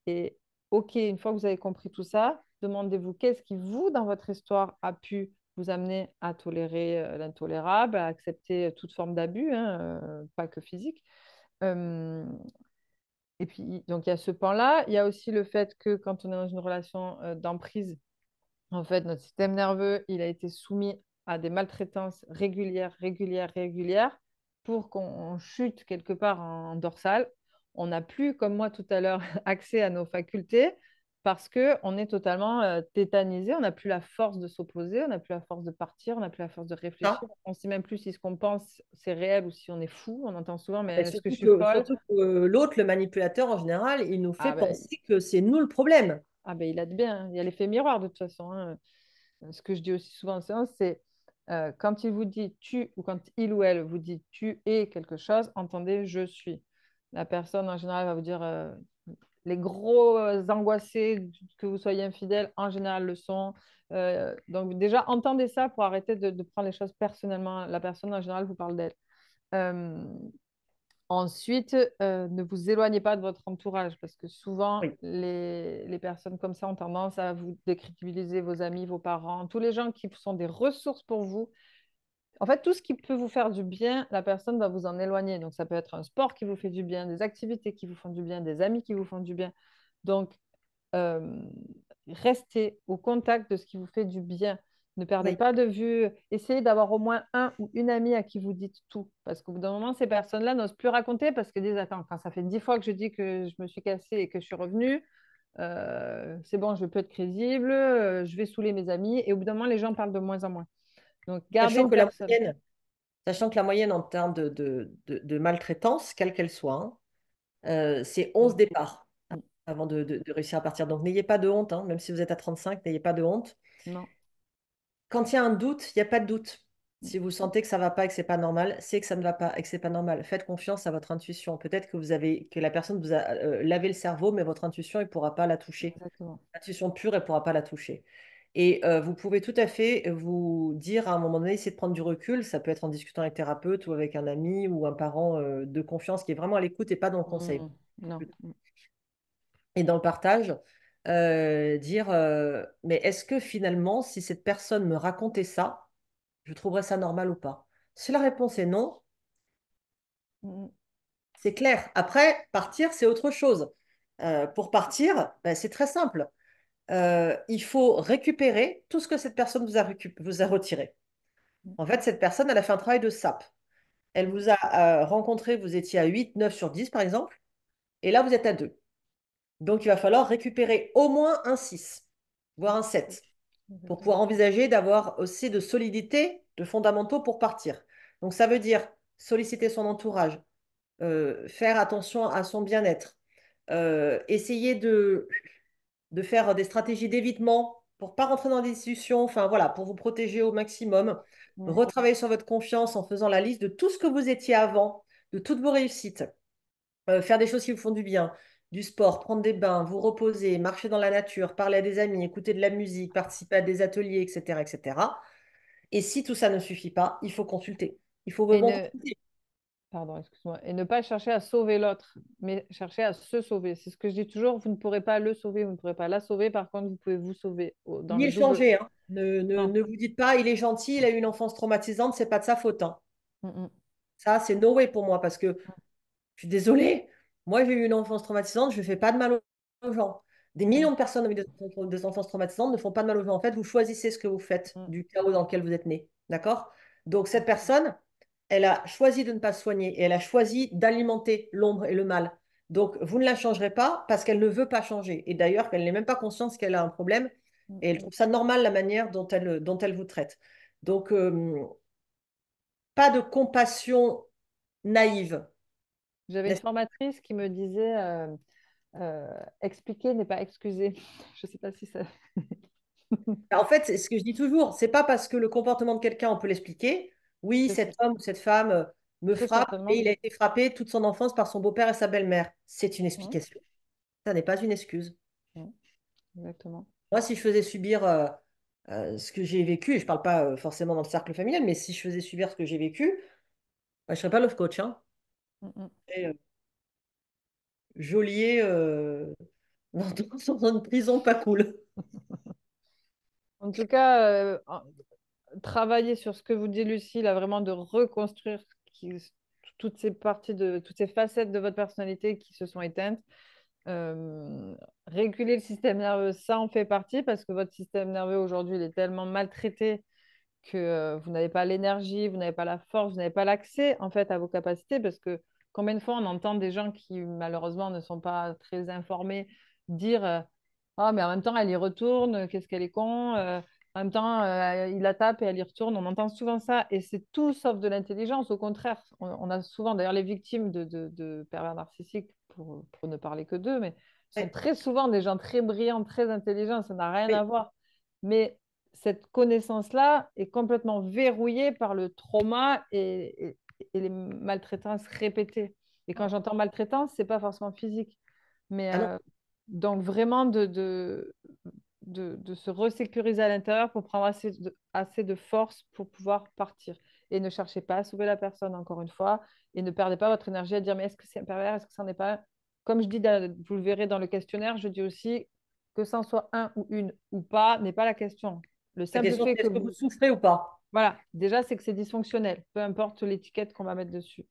Et OK, une fois que vous avez compris tout ça, demandez-vous qu'est-ce qui, vous, dans votre histoire, a pu vous amener à tolérer l'intolérable, à accepter toute forme d'abus, hein, pas que physique. Euh, et puis, donc, il y a ce pan-là. Il y a aussi le fait que quand on est dans une relation d'emprise, en fait, notre système nerveux, il a été soumis à des maltraitances régulières, régulières, régulières pour qu'on chute quelque part en dorsale. On n'a plus, comme moi tout à l'heure, accès à nos facultés parce qu'on est totalement tétanisé. On n'a plus la force de s'opposer, on n'a plus la force de partir, on n'a plus la force de réfléchir. Ça. On ne sait même plus si ce qu'on pense, c'est réel ou si on est fou. On entend souvent, mais Et est-ce que je surtout suis que, folle? surtout que l'autre, le manipulateur, en général, il nous fait Ah ben, penser que c'est nous le problème. il a de bien. Il y a l'effet miroir de toute façon, hein. Ce que je dis aussi souvent en séance, c'est Quand il vous dit tu ou quand il ou elle vous dit tu es quelque chose, entendez je suis. La personne en général va vous dire les gros angoissés que vous soyez infidèle, en général le sont. Donc déjà, entendez ça pour arrêter de prendre les choses personnellement. La personne en général vous parle d'elle. Euh, Ensuite, ne vous éloignez pas de votre entourage parce que souvent, Oui, les personnes comme ça ont tendance à vous décrédibiliser, vos amis, vos parents, tous les gens qui sont des ressources pour vous. En fait, tout ce qui peut vous faire du bien, la personne va vous en éloigner. Donc, ça peut être un sport qui vous fait du bien, des activités qui vous font du bien, des amis qui vous font du bien. Donc, euh, restez au contact de ce qui vous fait du bien. Ne perdez oui. pas de vue. Essayez d'avoir au moins un ou une amie à qui vous dites tout. Parce qu'au bout d'un moment, ces personnes-là n'osent plus raconter parce qu'elles disent, attends, quand ça fait 10 fois que je dis que je me suis cassée et que je suis revenue, c'est bon, je peux être crédible, je vais saouler mes amis. Et au bout d'un moment, les gens parlent de moins en moins. Donc, gardez Sachant une que la personne. moyenne, sachant que la moyenne en termes de maltraitance, quelle qu'elle soit, hein, c'est 11 Mm, départs mm, avant de réussir à partir. Donc n'ayez pas de honte, hein, même si vous êtes à 35, n'ayez pas de honte. non. Quand il y a un doute, il n'y a pas de doute. Mm, Si vous sentez que ça ne va pas et que c'est pas normal, c'est que ça ne va pas et que c'est pas normal. Faites confiance à votre intuition. Peut-être que la personne vous a lavé le cerveau, mais votre intuition, elle ne pourra pas la toucher. exactement. L'intuition pure, elle ne pourra pas la toucher. Et vous pouvez tout à fait vous dire à un moment donné, essayer de prendre du recul. Ça peut être en discutant avec un thérapeute ou avec un ami ou un parent de confiance qui est vraiment à l'écoute et pas dans le conseil. Mm, non. Mm, Et dans le partage, dire mais est-ce que finalement, si cette personne me racontait ça, je trouverais ça normal ou pas? Si la réponse est non, mm, c'est clair. Après, partir, c'est autre chose. Pour partir, ben, c'est très simple. Il faut récupérer tout ce que cette personne vous a retiré. mm, En fait, cette personne, elle a fait un travail de sape. Elle mm, vous a rencontré, vous étiez à 8, 9 sur 10, par exemple, et là, vous êtes à 2. Donc, il va falloir récupérer au moins un 6, voire un 7, pour pouvoir exactement. envisager d'avoir aussi de solidité, de fondamentaux pour partir. Donc, ça veut dire solliciter son entourage, faire attention à son bien-être, essayer de faire des stratégies d'évitement pour pas rentrer dans des discussions, enfin voilà, pour vous protéger au maximum, Mm, retravailler sur votre confiance en faisant la liste de tout ce que vous étiez avant, de toutes vos réussites, faire des choses qui vous font du bien, du sport, prendre des bains, vous reposer, marcher dans la nature, parler à des amis, écouter de la musique, participer à des ateliers, etc., etc. Et si tout ça ne suffit pas, il faut consulter. Il faut Et vraiment ne, consulter. pardon, excuse-moi. Et ne pas chercher à sauver l'autre, mais chercher à se sauver. C'est ce que je dis toujours, vous ne pourrez pas le sauver, vous ne pourrez pas la sauver, par contre, vous pouvez vous sauver dans Ni le le double. changer, hein. Ne, Non. ne vous dites pas, il est gentil, il a eu une enfance traumatisante, c'est pas de sa faute, hein. Mm, mm, Ça, c'est no way pour moi parce que je suis désolée. Moi, j'ai eu une enfance traumatisante. Je ne fais pas de mal aux gens. Des mm, millions de personnes avec des enfances traumatisantes ne font pas de mal aux gens. En fait, vous choisissez ce que vous faites mm, du chaos dans lequel vous êtes né. D'accord? Donc, cette personne, elle a choisi de ne pas se soigner et elle a choisi d'alimenter l'ombre et le mal. Donc, vous ne la changerez pas parce qu'elle ne veut pas changer. Et d'ailleurs, qu'elle n'est même pas consciente qu'elle a un problème mm. et elle trouve ça normal la manière dont elle vous traite. Donc, pas de compassion naïve. J'avais une formatrice qui me disait expliquer n'est pas excuser. Je ne sais pas si ça. En fait, c'est ce que je dis toujours, c'est pas parce que le comportement de quelqu'un, on peut l'expliquer. Oui, C'est ça. cet homme ou cette femme me Très frappe et certainement. il a été frappé toute son enfance par son beau-père et sa belle-mère. C'est une Mm, explication. Ça n'est pas une excuse. mm, exactement. Moi, si je faisais subir ce que j'ai vécu, et je parle pas forcément dans le cercle familial, mais si je faisais subir ce que j'ai vécu, bah, je serais pas love coach, hein. Mm, mm. Et, geôlier dans une prison pas cool. En tout cas, travailler sur ce que vous dit Lucie, là, vraiment de reconstruire toutes ces parties toutes ces facettes de votre personnalité qui se sont éteintes. Réguler le système nerveux, ça en fait partie parce que votre système nerveux aujourd'hui, il est tellement maltraité que vous n'avez pas l'énergie, vous n'avez pas la force, vous n'avez pas l'accès en fait à vos capacités parce que combien de fois on entend des gens qui malheureusement ne sont pas très informés dire ah mais en même temps elle y retourne, qu'est-ce qu'elle est con, en même temps il la tape et elle y retourne, on entend souvent ça et c'est tout sauf de l'intelligence, au contraire, on a souvent d'ailleurs les victimes de pervers narcissiques pour ne parler que d'eux, mais sont Ouais. très souvent des gens très brillants, très intelligents, ça n'a rien à Oui. voir. Mais cette connaissance-là est complètement verrouillée par le trauma et les maltraitances répétées. Et quand j'entends maltraitance, c'est pas forcément physique. Mais Ah non, donc vraiment de se resécuriser à l'intérieur pour prendre assez de force pour pouvoir partir. Et ne cherchez pas à sauver la personne, encore une fois, et ne perdez pas votre énergie à dire, mais est-ce que c'est un pervers, est-ce que ça n'est pas un. Comme je dis, vous le verrez dans le questionnaire, je dis aussi que ça en soit un ou une ou pas n'est pas la question. Le la simple question fait c'est que est-ce que vous vous. souffrez ou pas? Voilà, déjà, c'est que c'est dysfonctionnel, peu importe l'étiquette qu'on va mettre dessus.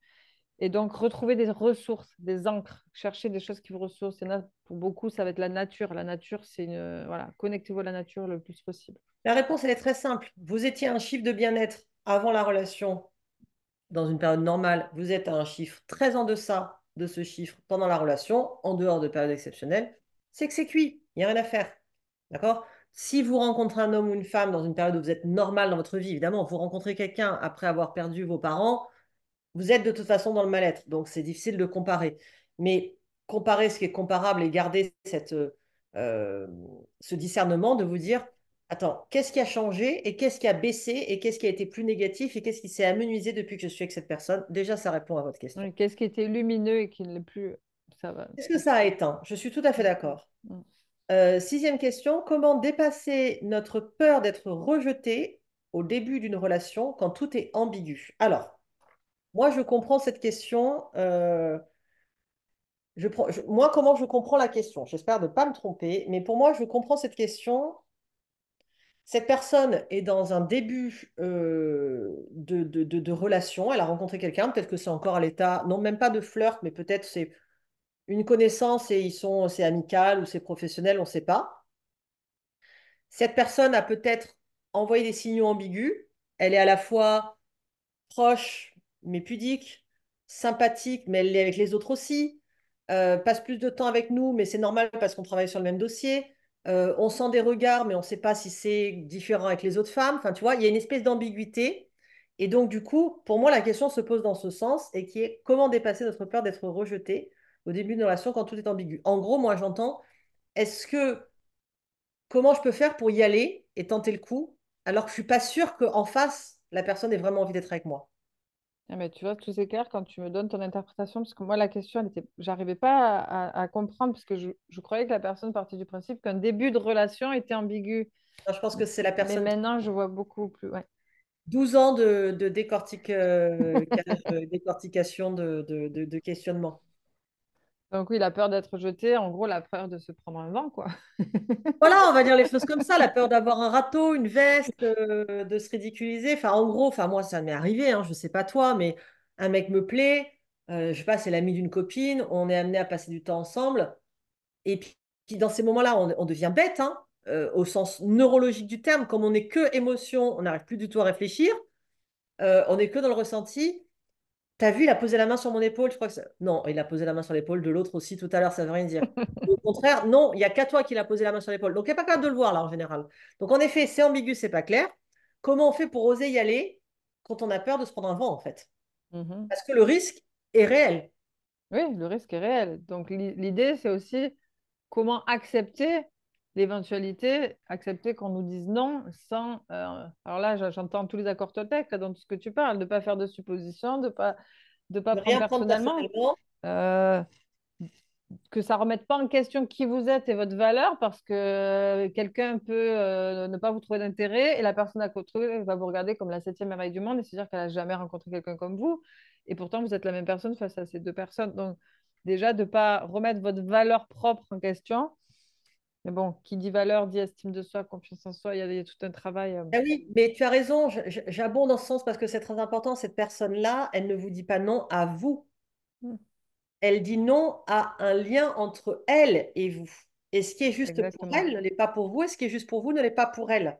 Et donc, retrouver des ressources, des ancres, chercher des choses qui vous ressourcent. Il y en a, pour beaucoup, ça va être la nature. La nature, c'est une. Voilà, connectez-vous à la nature le plus possible. La réponse, elle est très simple. Vous étiez un chiffre de bien-être avant la relation dans une période normale. Vous êtes à un chiffre très en deçà de ce chiffre pendant la relation, en dehors de périodes exceptionnelles. C'est que c'est cuit. Il n'y a rien à faire. D'accord? Si vous rencontrez un homme ou une femme dans une période où vous êtes normal dans votre vie, évidemment, vous rencontrez quelqu'un après avoir perdu vos parents, vous êtes de toute façon dans le mal-être, donc c'est difficile de comparer. Mais comparer ce qui est comparable et garder euh, ce discernement de vous dire, attends, qu'est-ce qui a changé et qu'est-ce qui a baissé et qu'est-ce qui a été plus négatif et qu'est-ce qui s'est amenuisé depuis que je suis avec cette personne? Déjà, ça répond à votre question. Oui, qu'est-ce qui était lumineux et qui ne l'est plus? Ça va. Qu'est-ce que ça a éteint? Je suis tout à fait Mm, d'accord. mm. Sixième question, comment dépasser notre peur d'être rejeté au début d'une relation quand tout est ambigu? Alors, moi, je comprends cette question. Moi, comment je comprends la question? J'espère ne pas me tromper, mais pour moi, je comprends cette question. Cette personne est dans un début de relation. Elle a rencontré quelqu'un. Peut-être que c'est encore à l'état, non, même pas de flirt, mais peut-être c'est une connaissance et c'est amical ou c'est professionnel, on ne sait pas. Cette personne a peut-être envoyé des signaux ambigus. Elle est à la fois proche, mais pudique, sympathique, mais elle l'est avec les autres aussi, passe plus de temps avec nous, mais c'est normal parce qu'on travaille sur le même dossier. On sent des regards, mais on ne sait pas si c'est différent avec les autres femmes. Enfin, tu vois, il y a une espèce d'ambiguïté. Et donc, du coup, pour moi, la question se pose dans ce sens et qui est comment dépasser notre peur d'être rejeté au début d'une relation quand tout est ambigu. En gros, moi, j'entends, est-ce que comment je peux faire pour y aller et tenter le coup alors que je suis pas sûre qu'en face, la personne ait vraiment envie d'être avec moi? Ah, mais tu vois, tout c'est clair quand tu me donnes ton interprétation, parce que moi, la question, j'arrivais pas à comprendre, parce que je croyais que la personne partait du principe qu'un début de relation était ambigu. Non, je pense que c'est la Mais personne qui maintenant, je vois beaucoup plus. Ouais. 12 ans de décortication de questionnement. Donc oui, la peur d'être jeté, en gros, la peur de se prendre un vent, quoi. Voilà, on va dire les choses comme ça, la peur d'avoir un râteau, une veste, de se ridiculiser. Enfin, en gros, enfin, moi, ça m'est arrivé, hein, je sais pas toi, mais un mec me plaît, je sais pas, c'est l'ami d'une copine, on est amené à passer du temps ensemble. Et puis dans ces moments-là, on devient bête, hein, au sens neurologique du terme, comme on n'est que émotion, on n'arrive plus du tout à réfléchir, on n'est que dans le ressenti. T'as vu, il a posé la main sur mon épaule, je crois que ça. Non, il a posé la main sur l'épaule de l'autre aussi tout à l'heure, ça veut rien dire. Au contraire, non, il n'y a qu'à toi qu'il a posé la main sur l'épaule. Donc, il n'est pas capable de le voir, là, en général. Donc, en effet, c'est ambigu, c'est pas clair. Comment on fait pour oser y aller quand on a peur de se prendre un vent, en fait? Mhm. Parce que le risque est réel. Oui, le risque est réel. Donc l'idée, c'est aussi comment accepter l'éventualité, accepter qu'on nous dise non sans. Alors là, j'entends tous les accords Toltec là, dans tout ce que tu parles, de ne pas faire de suppositions, de pas Ne prendre rien prendre personnellement. personnellement. Euh, que ça ne remette pas en question qui vous êtes et votre valeur parce que quelqu'un peut ne pas vous trouver d'intérêt et la personne à côté va vous regarder comme la septième merveille du monde et se dire qu'elle n'a jamais rencontré quelqu'un comme vous. Et pourtant, vous êtes la même personne face à ces deux personnes. Donc, déjà, de ne pas remettre votre valeur propre en question. Mais bon, qui dit valeur dit estime de soi, confiance en soi. Il y a tout un travail. Ah oui, mais tu as raison, j'abonde dans ce sens parce que c'est très important. Cette personne-là, elle ne vous dit pas non à vous. Hmm, Elle dit non à un lien entre elle et vous. Et ce qui est juste pour exactement. elle ne l'est pas pour vous, et ce qui est juste pour vous ne l'est pas pour elle.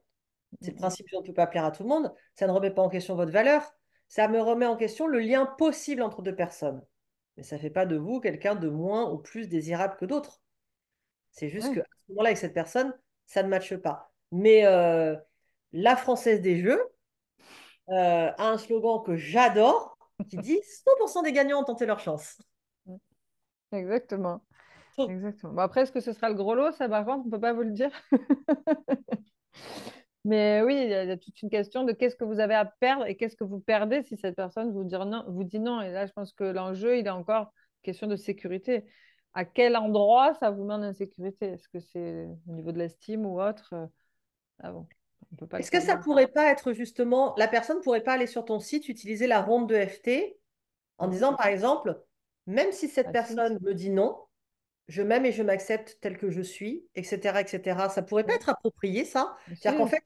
C'est Hmm, le hmm. principe qu'on ne peut pas plaire à tout le monde. Ça ne remet pas en question votre valeur. Ça me remet en question le lien possible entre deux personnes. Mais ça ne fait pas de vous quelqu'un de moins ou plus désirable que d'autres. C'est juste Ouais. qu'à ce moment-là, avec cette personne, ça ne matche pas. Mais la Française des Jeux a un slogan que j'adore qui dit 100% des gagnants ont tenté leur chance. Hmm. Exactement. Exactement. Bon, après, est-ce que ce sera le gros lot, ça, par contre, on ne peut pas vous le dire. Mais oui, il y a toute une question de qu'est-ce que vous avez à perdre et qu'est-ce que vous perdez si cette personne vous dit non. Et là, je pense que l'enjeu, il est encore question de sécurité. À quel endroit ça vous met en insécurité? Est-ce que c'est au niveau de l'estime ou autre? Ah bon, on ne peut pas le Est-ce que ça savoir. pourrait pas être justement, la personne pourrait pas aller sur ton site, utiliser la ronde de FT en Mhm. disant, par exemple, même si cette Ah si, personne me dit non, je m'aime et je m'accepte tel que je suis, etc., etc. Ça pourrait pas oui, être approprié, ça? C'est-à-dire qu'en si, fait,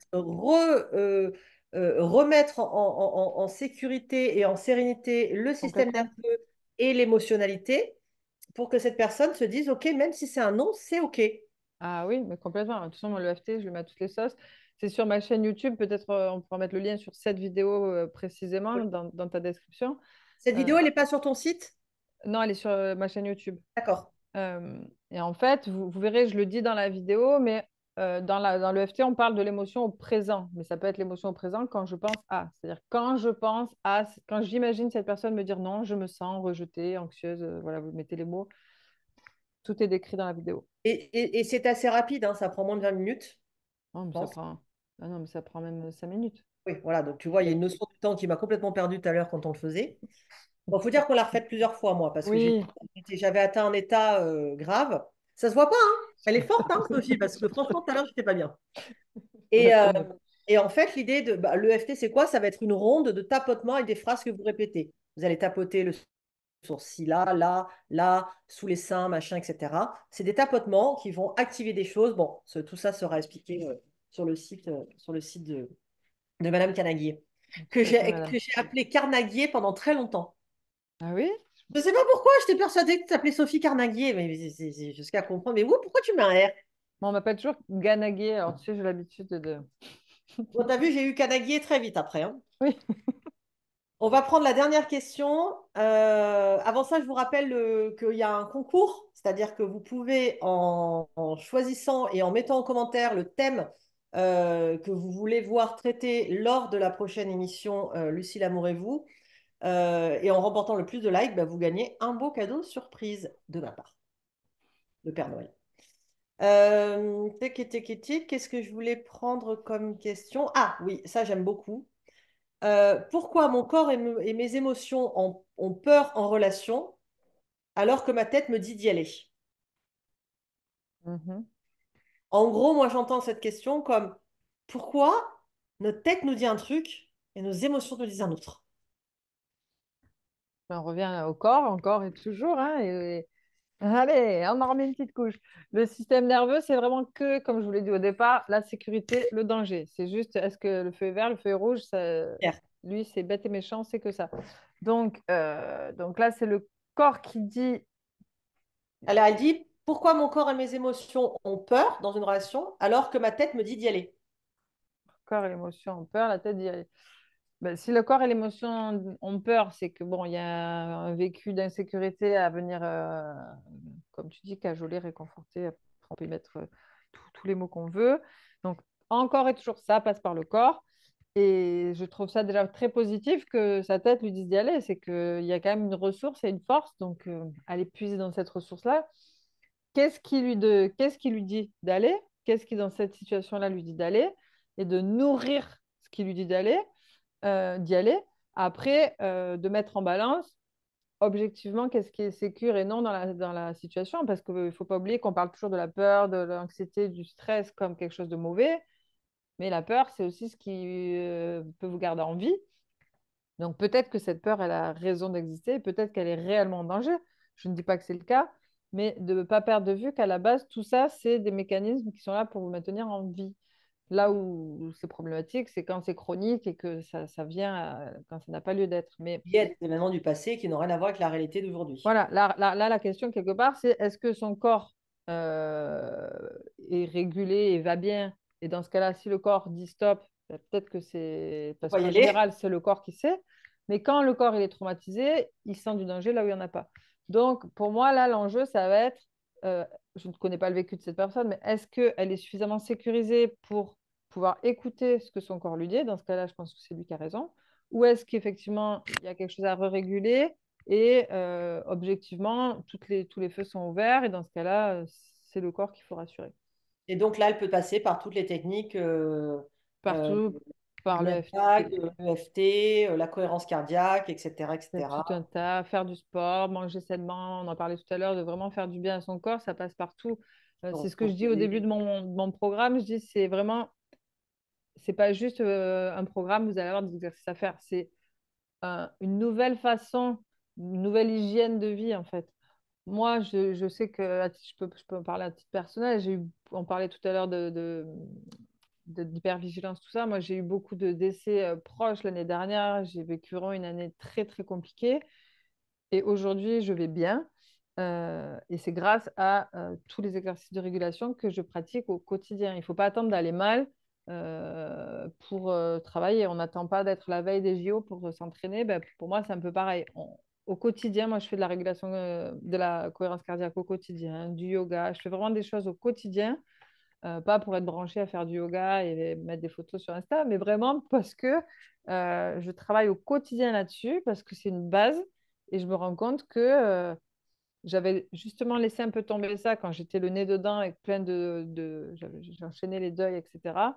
remettre en sécurité et en sérénité le système complètement. nerveux et l'émotionnalité pour que cette personne se dise, OK, même si c'est un non, c'est OK. Ah oui, mais complètement. De toute façon, moi, le FT, je le mets à toutes les sauces. C'est sur ma chaîne YouTube. Peut-être on pourra mettre le lien sur cette vidéo précisément dans ta description. Cette Euh, vidéo, elle n'est pas sur ton site? non, elle est sur ma chaîne YouTube. D'accord. Euh, et en fait, vous verrez, je le dis dans la vidéo, mais dans le FT, on parle de l'émotion au présent. Mais ça peut être l'émotion au présent quand je pense à. C'est-à-dire quand je pense à, quand j'imagine cette personne me dire non, je me sens rejetée, anxieuse. Voilà, vous mettez les mots. Tout est décrit dans la vidéo. Et c'est assez rapide, hein, ça prend moins de 20 minutes, Non, je mais ça pense. prend... Ah non, mais ça prend même 5 minutes. Oui, voilà, donc tu vois, il y a une notion du temps qui m'a complètement perdu tout à l'heure quand on le faisait. Bon, faut dire qu'on l'a refait plusieurs fois, moi, parce que Oui, j'avais atteint un état grave. Ça se voit pas, hein? Elle est forte, hein, Sophie, parce que franchement, tout à l'heure, j'étais pas bien. bah, Et, tant mieux. et en fait, l'idée de l'EFT, c'est quoi? Ça va être une ronde de tapotement avec des phrases que vous répétez. Vous allez tapoter le sourcil là, là, là, sous les seins, machin, etc. C'est des tapotements qui vont activer des choses. Bon, tout ça sera expliqué sur le site de Madame Canaguier, Tout à fait, que madame. j'ai appelé Carnaguier pendant très longtemps. Ah oui? Je ne sais pas pourquoi, j'étais persuadée que tu t'appelais Sophie Carnaguier, mais c'est jusqu'à comprendre. Mais pourquoi tu mets un R? Bon, on m'appelle toujours Ganaguet. Alors, tu sais, j'ai l'habitude de... Bon, t'as vu, j'ai eu Canaguier très vite après, hein. Oui. On va prendre la dernière question. Avant ça, je vous rappelle qu'il y a un concours, c'est-à-dire que vous pouvez, en choisissant et en mettant en commentaire le thème que vous voulez voir traité lors de la prochaine émission Lucie, l'amour et vous, et en remportant le plus de likes, bah, vous gagnez un beau cadeau surprise de ma part, de Père Noël. Qu'est-ce que je voulais prendre comme question? Ah oui, ça j'aime beaucoup. Pourquoi mon corps et mes émotions ont peur en relation alors que ma tête me dit d'y aller? Mhm. En gros, moi j'entends cette question comme pourquoi notre tête nous dit un truc et nos émotions nous disent un autre? On revient au corps, encore et toujours. Hein, allez, on en remet une petite couche. Le système nerveux, c'est vraiment que, comme je vous l'ai dit au départ, la sécurité, le danger. C'est juste, est-ce que le feu est vert, le feu est rouge, Pierre. lui, c'est bête et méchant, c'est que ça. Donc là, c'est le corps qui dit Alors elle dit pourquoi mon corps et mes émotions ont peur dans une relation alors que ma tête me dit d'y aller? corps et l'émotion ont peur, la tête dit ben, si le corps et l'émotion ont peur, c'est que bon, il y a un vécu d'insécurité à venir, comme tu dis, cajoler, réconforter. Après, on peut y mettre tous les mots qu'on veut. Donc, encore et toujours, ça passe par le corps. Et je trouve ça déjà très positif que sa tête lui dise d'y aller. C'est qu'il y a quand même une ressource et une force. Donc, aller puiser dans cette ressource-là. Qu'est-ce qui lui dit d'aller? Qu'est-ce qui, dans cette situation-là, lui dit d'aller? Et de nourrir ce qui lui dit d'y aller. Après, de mettre en balance objectivement qu'est-ce qui est sécure et non dans la situation, parce qu'il ne faut pas oublier qu'on parle toujours de la peur, de l'anxiété, du stress comme quelque chose de mauvais, mais la peur, c'est aussi ce qui peut vous garder en vie. Donc peut-être que cette peur, elle a raison d'exister, peut-être qu'elle est réellement en danger. Je ne dis pas que c'est le cas, mais de ne pas perdre de vue qu'à la base, tout ça, c'est des mécanismes qui sont là pour vous maintenir en vie. Là où c'est problématique, c'est quand c'est chronique et que ça vient quand ça n'a pas lieu d'être. Mais Il y a des événements du passé qui n'ont rien à voir avec la réalité d'aujourd'hui. voilà, là, la question quelque part, c'est est-ce que son corps euh, est régulé et va bien? Et dans ce cas-là, si le corps dit stop, ben, peut-être que c'est Faut parce pas y qu'en aller. général, c'est le corps qui sait. Mais quand le corps il est traumatisé, il sent du danger là où il n'y en a pas. Donc, pour moi, là, l'enjeu, ça va être, je ne connais pas le vécu de cette personne, mais est-ce qu'elle est suffisamment sécurisée pour pouvoir écouter ce que son corps lui dit? Dans ce cas-là, je pense que c'est lui qui a raison. Ou est-ce qu'effectivement, il y a quelque chose à réguler et objectivement, tous les feux sont ouverts et dans ce cas-là, c'est le corps qu'il faut rassurer. Et donc là, elle peut passer par toutes les techniques partout par le diaphragme, FT. l'EFT, la cohérence cardiaque, etc., C'est tout etc. un tas. Faire du sport, manger sainement, on en parlait tout à l'heure, de vraiment faire du bien à son corps, ça passe partout. Se C'est ce que je dis au début reposer. de mon programme. Je dis, c'est vraiment, c'est pas juste un programme, vous allez avoir des exercices à faire. C'est une nouvelle façon, une nouvelle hygiène de vie, en fait. Moi, je sais que je peux en parler à titre personnel. On parlait tout à l'heure d'hypervigilance, tout ça. Moi, j'ai eu beaucoup de décès proches l'année dernière. J'ai vécu vraiment une année très, très compliquée. Et aujourd'hui, je vais bien. Et c'est grâce à tous les exercices de régulation que je pratique au quotidien. Il ne faut pas attendre d'aller mal pour travailler. On n'attend pas d'être la veille des JO pour s'entraîner. Ben, pour moi, c'est un peu pareil. Au quotidien, moi, je fais de la régulation de la cohérence cardiaque au quotidien, du yoga. Je fais vraiment des choses au quotidien, pas pour être branchée à faire du yoga et mettre des photos sur Insta, mais vraiment parce que je travaille au quotidien là-dessus, parce que c'est une base. Et je me rends compte que j'avais justement laissé un peu tomber ça quand j'étais le nez dedans avec plein j'enchaînais les deuils, etc.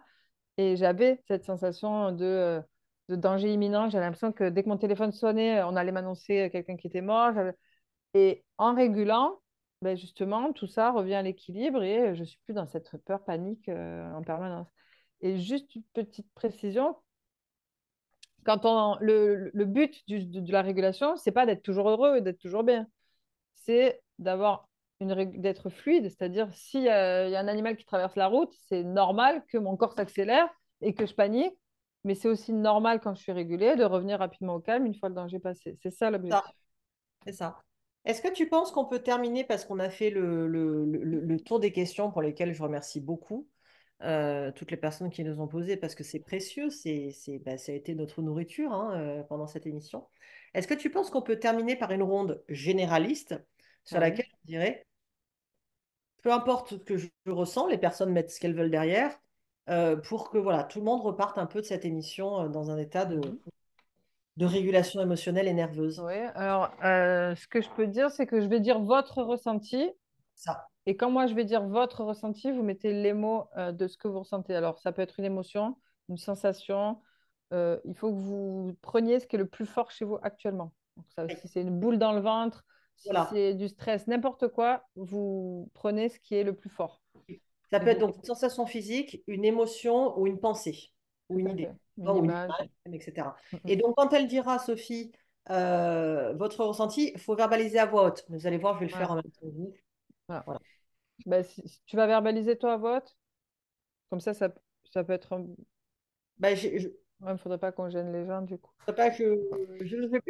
Et j'avais cette sensation de danger imminent. J'avais l'impression que dès que mon téléphone sonnait, on allait m'annoncer quelqu'un qui était mort. Et en régulant, ben justement, tout ça revient à l'équilibre et je suis plus dans cette peur, panique en permanence. Et juste une petite précision, le but de la régulation, c'est pas d'être toujours heureux et d'être toujours bien, c'est d'être fluide, c'est-à-dire s'il y a un animal qui traverse la route, c'est normal que mon corps s'accélère et que je panique, mais c'est aussi normal quand je suis régulée de revenir rapidement au calme une fois le danger passé. C'est ça Ça, l'objectif. c'est ça. Est-ce que tu penses qu'on peut terminer, parce qu'on a fait le tour des questions pour lesquelles je remercie beaucoup toutes les personnes qui nous ont posé, parce que c'est précieux, ça a été notre nourriture hein, pendant cette émission. Est-ce que tu penses qu'on peut terminer par une ronde généraliste sur Oui. laquelle on dirait, peu importe ce que je ressens, les personnes mettent ce qu'elles veulent derrière, pour que voilà, tout le monde reparte un peu de cette émission dans un état Mhm. de régulation émotionnelle et nerveuse. Oui, alors ce que je peux dire, c'est que je vais dire votre ressenti. Ça, Et quand moi je vais dire votre ressenti, vous mettez les mots de ce que vous ressentez. Alors ça peut être une émotion, une sensation. Il faut que vous preniez ce qui est le plus fort chez vous actuellement. Donc, oui, si c'est une boule dans le ventre, si voilà. c'est du stress, n'importe quoi, vous prenez ce qui est le plus fort. Ça Et peut être vous, donc une sensation physique, une émotion ou une pensée ou tout une à idée fait. Une ou une image. image, etc. Mm, Et mm. donc, quand elle dira, Sophie, votre ressenti, il faut verbaliser à voix haute. Vous allez voir, je vais le faire Voilà. en même temps que vous. Voilà. Voilà. Ben, si tu vas verbaliser toi à vote, comme ça peut être Ben, il ne faudrait pas qu'on gêne les gens du coup. pas, je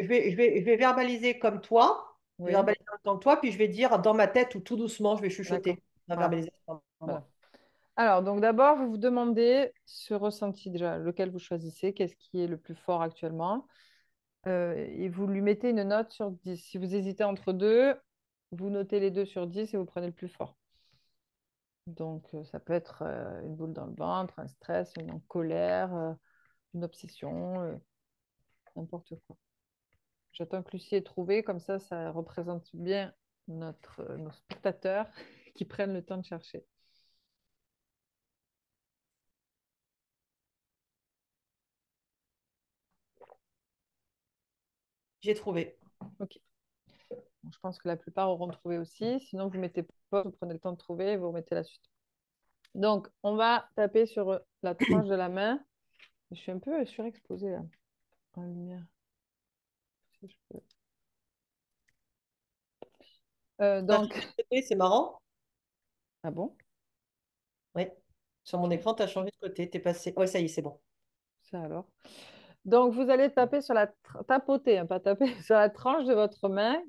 vais verbaliser comme toi. Je vais Oui, verbaliser en même temps que toi, puis je vais dire dans ma tête ou tout doucement, je vais d'accord. chuchoter. On va Voilà. verbaliser ça pour Voilà. moi. Alors, donc d'abord, vous vous demandez ce ressenti déjà, lequel vous choisissez, qu'est-ce qui est le plus fort actuellement, et vous lui mettez une note sur 10. Si vous hésitez entre deux, vous notez les deux sur 10 et vous prenez le plus fort. Donc, ça peut être une boule dans le ventre, un stress, une colère, une obsession, n'importe quoi. J'attends que Lucie ait trouvé, comme ça représente bien nos spectateurs qui prennent le temps de chercher. J'ai trouvé. Ok. Bon, je pense que la plupart auront trouvé aussi. Sinon, vous mettez pas, vous prenez le temps de trouver et vous remettez la suite. Donc, on va taper sur la tranche de la main. Je suis un peu surexposée là, en lumière. Si je peux. Ça a changé Donc, de côté, c'est marrant. ah bon? Oui. Sur mon Ok, écran, tu as changé de côté. T'es passé. Oui, ça y est, c'est bon. ça alors. Donc, vous allez taper sur tapoter, hein, pas taper, sur la tranche de votre main.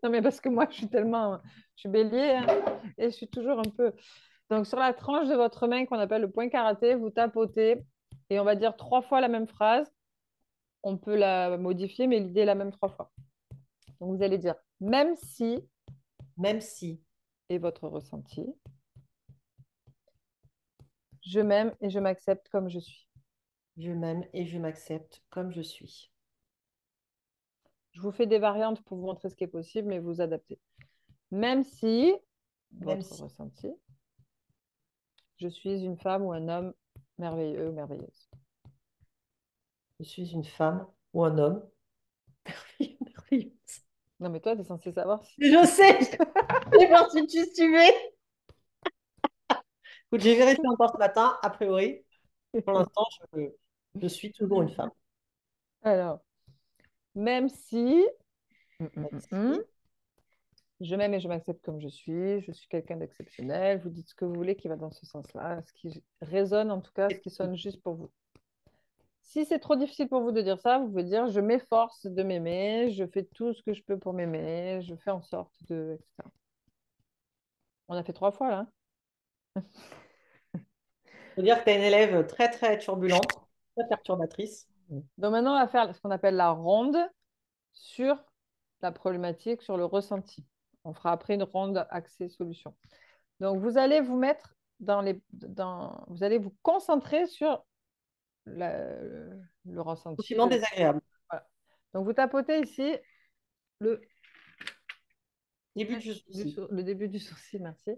Non, mais parce que moi, je suis bélier hein, et je suis toujours un peu. Donc, sur la tranche de votre main qu'on appelle le point karaté, vous tapotez et on va dire 3 fois la même phrase. On peut la modifier, mais l'idée est la même 3 fois. Donc, vous allez dire même si Même si et votre ressenti, je m'aime et je m'accepte comme je suis. je m'aime et je m'accepte comme je suis. Je vous fais des variantes pour vous montrer ce qui est possible, mais vous adaptez. Même si Même votre si ressenti, je suis une femme ou un homme merveilleux, merveilleuse. Je suis une femme ou un homme. Merveilleuse. Non, mais toi, tu es censé savoir si... Je sais, j'ai peur si tu suivais. Écoute, j'ai vérifié encore ce matin, a priori. Pour l'instant, je suis toujours une femme. Alors, même si Merci. je m'aime et je m'accepte comme je suis quelqu'un d'exceptionnel, vous dites ce que vous voulez qui va dans ce sens-là, ce qui résonne en tout cas, ce qui sonne juste pour vous. Si c'est trop difficile pour vous de dire ça, vous pouvez dire je m'efforce de m'aimer, je fais tout ce que je peux pour m'aimer, je fais en sorte de, etc. On a fait 3 fois là, hein. Faut dire que tu es une élève très, très turbulente, très perturbatrice. Donc maintenant, on va faire ce qu'on appelle la ronde sur la problématique, sur le ressenti. On fera après une ronde axée solution. Donc vous allez vous mettre vous allez vous concentrer sur le ressenti. Sentiment désagréable. Voilà. Donc vous tapotez ici le, Début du souci. le début du sourcil, merci.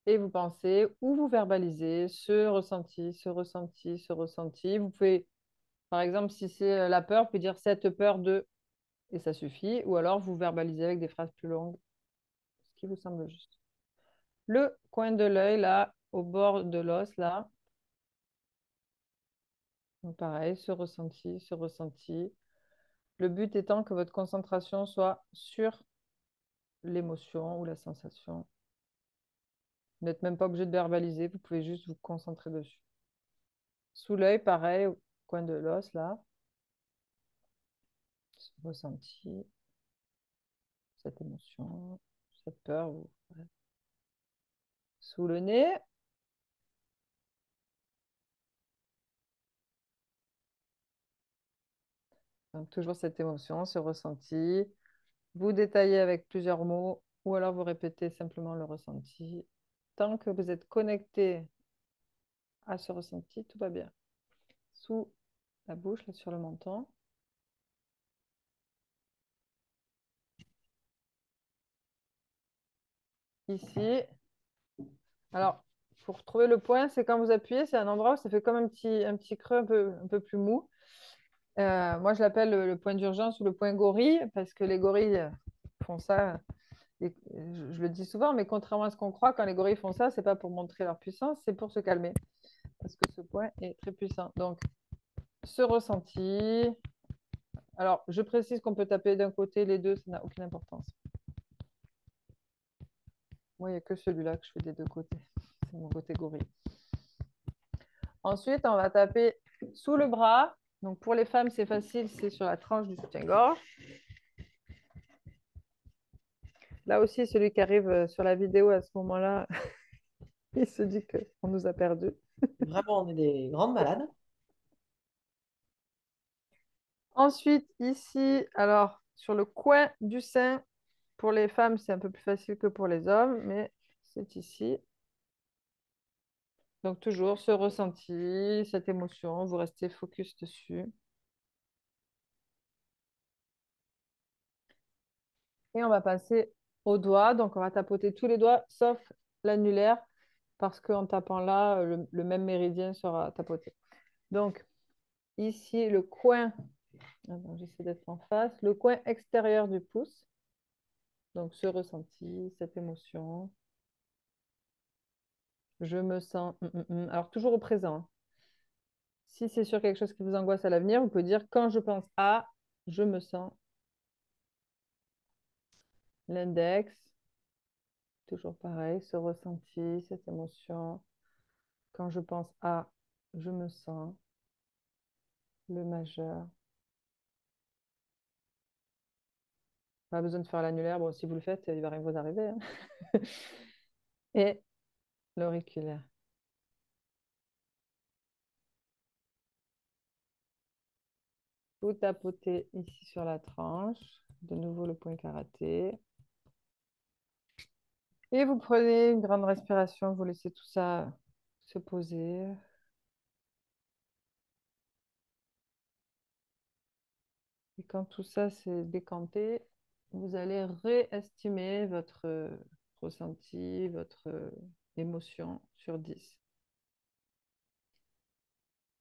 Et vous pensez ou vous verbalisez ce ressenti, ce ressenti, ce ressenti. Vous pouvez, par exemple, si c'est la peur, vous pouvez dire cette peur de, et ça suffit. Ou alors vous verbalisez avec des phrases plus longues, ce qui vous semble juste. Le coin de l'œil, là, au bord de l'os, là. Donc, pareil, ce ressenti, ce ressenti. Le but étant que votre concentration soit sur l'émotion ou la sensation. Vous n'êtes même pas obligé de verbaliser, vous pouvez juste vous concentrer dessus. Sous l'œil, pareil, au coin de l'os, là. Ce ressenti, cette émotion, cette peur. Ouais. Sous le nez, donc toujours cette émotion, ce ressenti. Vous détaillez avec plusieurs mots ou alors vous répétez simplement le ressenti. Tant que vous êtes connecté à ce ressenti, tout va bien. Sous la bouche, là, sur le menton. Ici. Alors, pour trouver le point, c'est quand vous appuyez, c'est un endroit où ça fait comme un petit creux un peu plus mou. Moi, je l'appelle le point d'urgence ou le point gorille parce que les gorilles font ça. Et je le dis souvent, mais contrairement à ce qu'on croit, quand les gorilles font ça, c'est pas pour montrer leur puissance, c'est pour se calmer parce que ce point est très puissant. Donc, ce ressenti. Alors, je précise qu'on peut taper d'un côté les deux, ça n'a aucune importance. Moi, il n'y a que celui-là que je fais des deux côtés. C'est mon côté gorille. Ensuite, on va taper sous le bras. Donc, pour les femmes, c'est facile, c'est sur la tranche du soutien-gorge. Là aussi, celui qui arrive sur la vidéo à ce moment-là, il se dit qu'on nous a perdus. Vraiment, on est des grandes malades. Ensuite, ici, alors, sur le coin du sein, pour les femmes, c'est un peu plus facile que pour les hommes, mais c'est ici. Donc, toujours ce ressenti, cette émotion, vous restez focus dessus. Et on va passer aux doigts. Donc, on va tapoter tous les doigts, sauf l'annulaire, parce qu'en tapant là, le même méridien sera tapoté. Donc, ici, le coin, j'essaie d'être en face, le coin extérieur du pouce. Donc, ce ressenti, cette émotion. Je me sens. Alors, toujours au présent, hein. Si c'est sur quelque chose qui vous angoisse à l'avenir, vous pouvez dire quand je pense à, je me sens. L'index, toujours pareil, ce ressenti, cette émotion. Quand je pense à, je me sens. Le majeur. Pas besoin de faire l'annulaire. Bon, si vous le faites, il va rien vous arriver, hein. Et l'auriculaire. Vous tapotez ici sur la tranche. De nouveau le point karaté. Et vous prenez une grande respiration. Vous laissez tout ça se poser. Et quand tout ça s'est décanté, vous allez réestimer votre ressenti, votre émotion sur 10.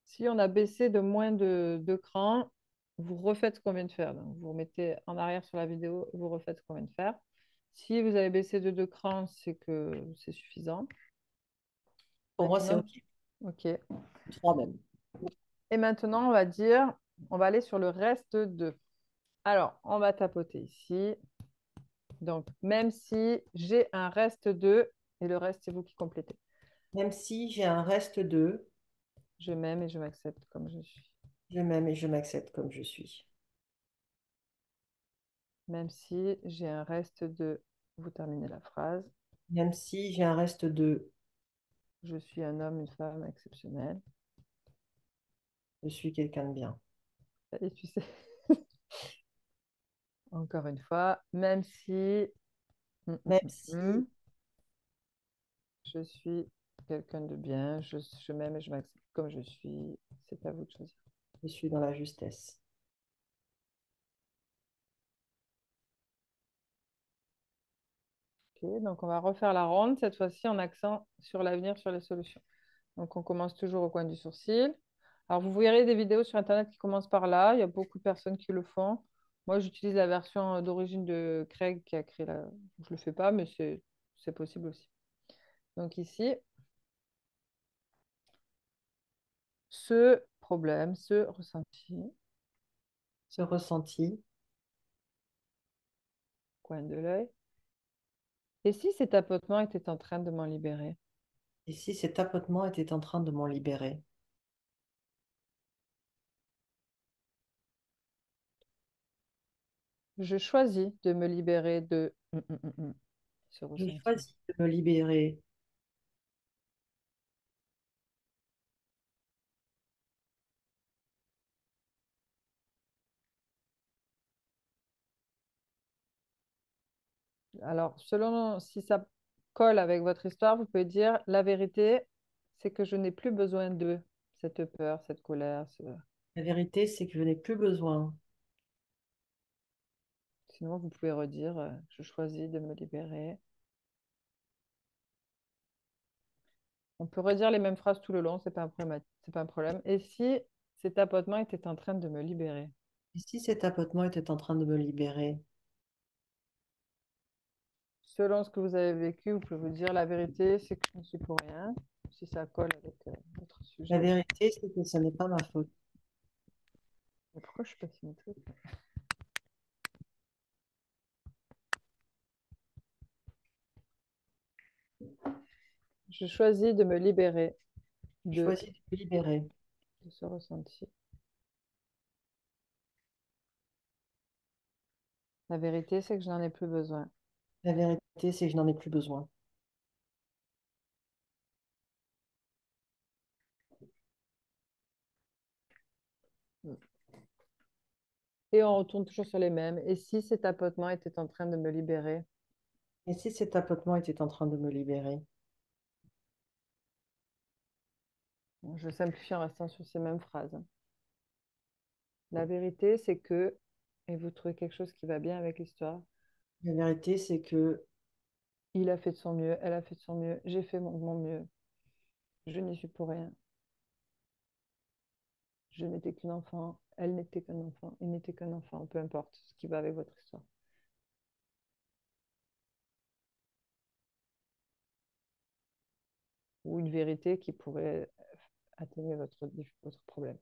Si on a baissé de moins de 2 crans, vous refaites ce qu'on vient de faire. Donc, vous remettez en arrière sur la vidéo, vous refaites ce qu'on vient de faire. Si vous avez baissé de 2 crans, c'est que c'est suffisant. Pour moi, c'est Maintenant, OK. ok. 3 même. Et maintenant, on va dire, on va aller sur le reste de. Alors, on va tapoter ici. Donc, même si j'ai un reste de, et le reste, c'est vous qui complétez. Même si j'ai un reste de, Je m'aime et je m'accepte comme je suis. je m'aime et je m'accepte comme je suis. Même si j'ai un reste de, vous terminez la phrase. Même si j'ai un reste de, Je suis un homme, une femme exceptionnelle. je suis quelqu'un de bien. Et tu sais, encore une fois, même si Même si je suis quelqu'un de bien, je m'aime et je m'accepte comme je suis, c'est à vous de choisir. je suis dans la justesse. Ok, donc on va refaire la ronde, cette fois-ci en accent sur l'avenir, sur les solutions. Donc on commence toujours au coin du sourcil. Alors vous verrez des vidéos sur Internet qui commencent par là, il y a beaucoup de personnes qui le font. Moi j'utilise la version d'origine de Craig qui a créé la... Je le fais pas, mais c'est possible aussi. Donc ici, ce problème, ce ressenti, Ce ressenti. coin de l'œil. Et si ces tapotements étaient en train de m'en libérer? Et si cet tapotement était en train de m'en libérer? Je choisis de me libérer de ce Je ressenti. choisis de me libérer. Alors, selon si ça colle avec votre histoire, vous pouvez dire la vérité, c'est que je n'ai plus besoin de cette peur, cette colère. La vérité, c'est que je n'ai plus besoin. Sinon, vous pouvez redire je choisis de me libérer. On peut redire les mêmes phrases tout le long, c'est pas un problème. Et si ces tapotements étaient en train de me libérer? Et si cet tapotement était en train de me libérer? Selon ce que vous avez vécu, vous pouvez vous dire la vérité, c'est que je ne suis pour rien, si ça colle avec votre La sujet. vérité, c'est que ce n'est pas ma faute. Mais pourquoi je suis pas symétrique? Je choisis de me libérer Je de, choisis de me libérer. de ce ressenti. La vérité, c'est que je n'en ai plus besoin. La vérité, c'est que je n'en ai plus besoin. Et on retourne toujours sur les mêmes. Et si ces tapotements étaient en train de me libérer? Et si cet tapotement était en train de me libérer? Bon, je simplifie en restant sur ces mêmes phrases. La vérité, c'est que, et vous trouvez quelque chose qui va bien avec l'histoire, La vérité, c'est que il a fait de son mieux, elle a fait de son mieux, j'ai fait mon mieux, je n'y suis pour rien. Je n'étais qu'un enfant, elle n'était qu'un enfant, il n'était qu'un enfant, peu importe ce qui va avec votre histoire. Ou une vérité qui pourrait atténuer votre problème.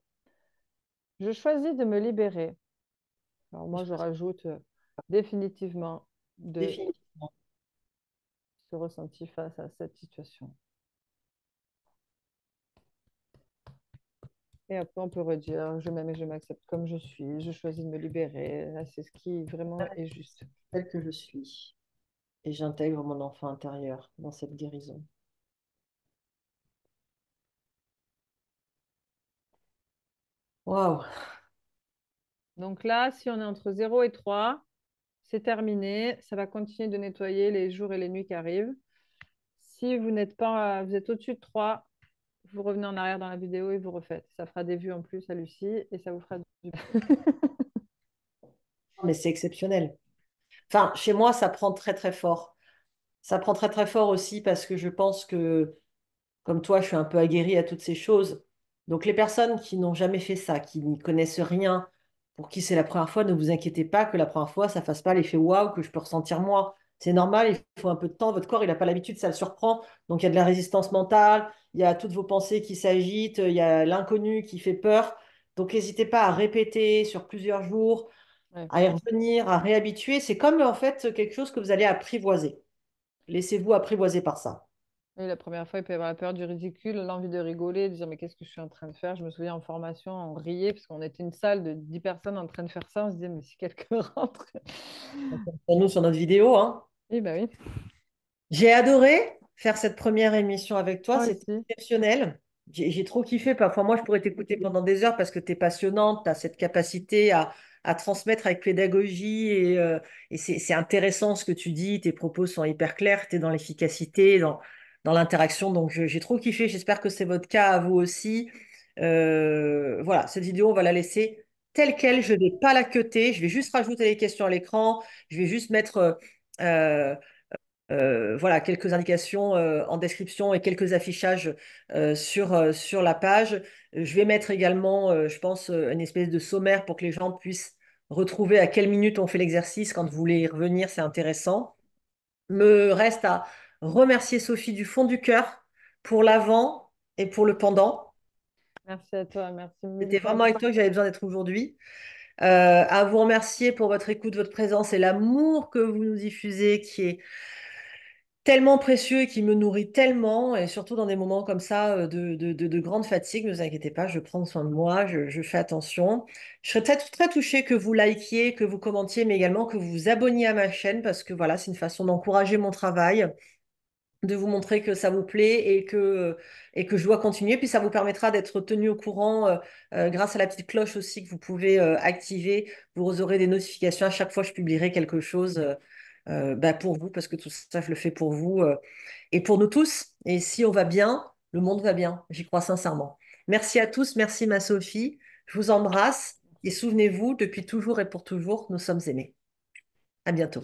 Je choisis de me libérer. Alors je moi, je choisis rajoute définitivement de définitivement. ce ressenti face à cette situation. Et après, on peut redire, je m'aime et je m'accepte comme je suis, je choisis de me libérer. Là, c'est ce qui vraiment est juste. Tel que je suis. Et j'intègre mon enfant intérieur dans cette guérison. Waouh! Donc là, si on est entre 0 et 3, c'est terminé. Ça va continuer de nettoyer les jours et les nuits qui arrivent. Si vous n'êtes pas, vous êtes au-dessus de 3, vous revenez en arrière dans la vidéo et vous refaites. Ça fera des vues en plus à Lucie et ça vous fera du... Mais c'est exceptionnel. Enfin, chez moi, ça prend très, très fort. Ça prend très très fort aussi parce que je pense que, comme toi, je suis un peu aguerrie à toutes ces choses. Donc les personnes qui n'ont jamais fait ça, qui n'y connaissent rien, pour qui c'est la première fois, ne vous inquiétez pas que la première fois, ça fasse pas l'effet waouh que je peux ressentir moi. C'est normal, il faut un peu de temps. Votre corps, il n'a pas l'habitude, ça le surprend. Donc il y a de la résistance mentale, il y a toutes vos pensées qui s'agitent, il y a l'inconnu qui fait peur. Donc n'hésitez pas à répéter sur plusieurs jours, Ouais. à y revenir, à réhabituer. C'est comme en fait quelque chose que vous allez apprivoiser. Laissez-vous apprivoiser par ça. Et la première fois, il peut y avoir la peur du ridicule, l'envie de rigoler, de dire mais qu'est-ce que je suis en train de faire? Je me souviens en formation, on riait parce qu'on était une salle de 10 personnes en train de faire ça. On se disait mais si quelqu'un rentre. Pour nous sur notre vidéo, hein. Oui, bah oui. J'ai adoré faire cette première émission avec toi, Moi c'était aussi. exceptionnel. J'ai trop kiffé. Parfois, moi, je pourrais t'écouter pendant des heures parce que tu es passionnante, tu as cette capacité à transmettre avec pédagogie et c'est intéressant ce que tu dis. Tes propos sont hyper clairs, tu es dans l'efficacité, dans l'interaction. Donc, j'ai trop kiffé. J'espère que c'est votre cas à vous aussi. Voilà, cette vidéo, on va la laisser telle quelle. Je ne vais pas la cutter. Je vais juste rajouter les questions à l'écran. Je vais juste mettre. Euh, voilà, quelques indications en description et quelques affichages sur la page. Je vais mettre également, je pense, une espèce de sommaire pour que les gens puissent retrouver à quelle minute on fait l'exercice. Quand vous voulez y revenir, c'est intéressant. Me reste à remercier Sophie du fond du cœur pour l'avant et pour le pendant. Merci à toi. Merci mille C'était fois. vraiment avec toi que j'avais besoin d'être aujourd'hui. À vous remercier pour votre écoute, votre présence et l'amour que vous nous diffusez, qui est tellement précieux et qui me nourrit tellement, et surtout dans des moments comme ça de grande fatigue. Ne vous inquiétez pas, je prends soin de moi, je fais attention. Je serais très touchée que vous likiez, que vous commentiez, mais également que vous vous abonniez à ma chaîne, parce que voilà, c'est une façon d'encourager mon travail, de vous montrer que ça vous plaît et que je dois continuer. Puis ça vous permettra d'être tenu au courant grâce à la petite cloche aussi que vous pouvez activer. Vous aurez des notifications à chaque fois que je publierai quelque chose bah, pour vous, parce que tout ça, je le fais pour vous et pour nous tous. Et si on va bien, le monde va bien. J'y crois sincèrement. Merci à tous. Merci ma Sophie. Je vous embrasse. Et souvenez-vous, depuis toujours et pour toujours, nous sommes aimés. À bientôt.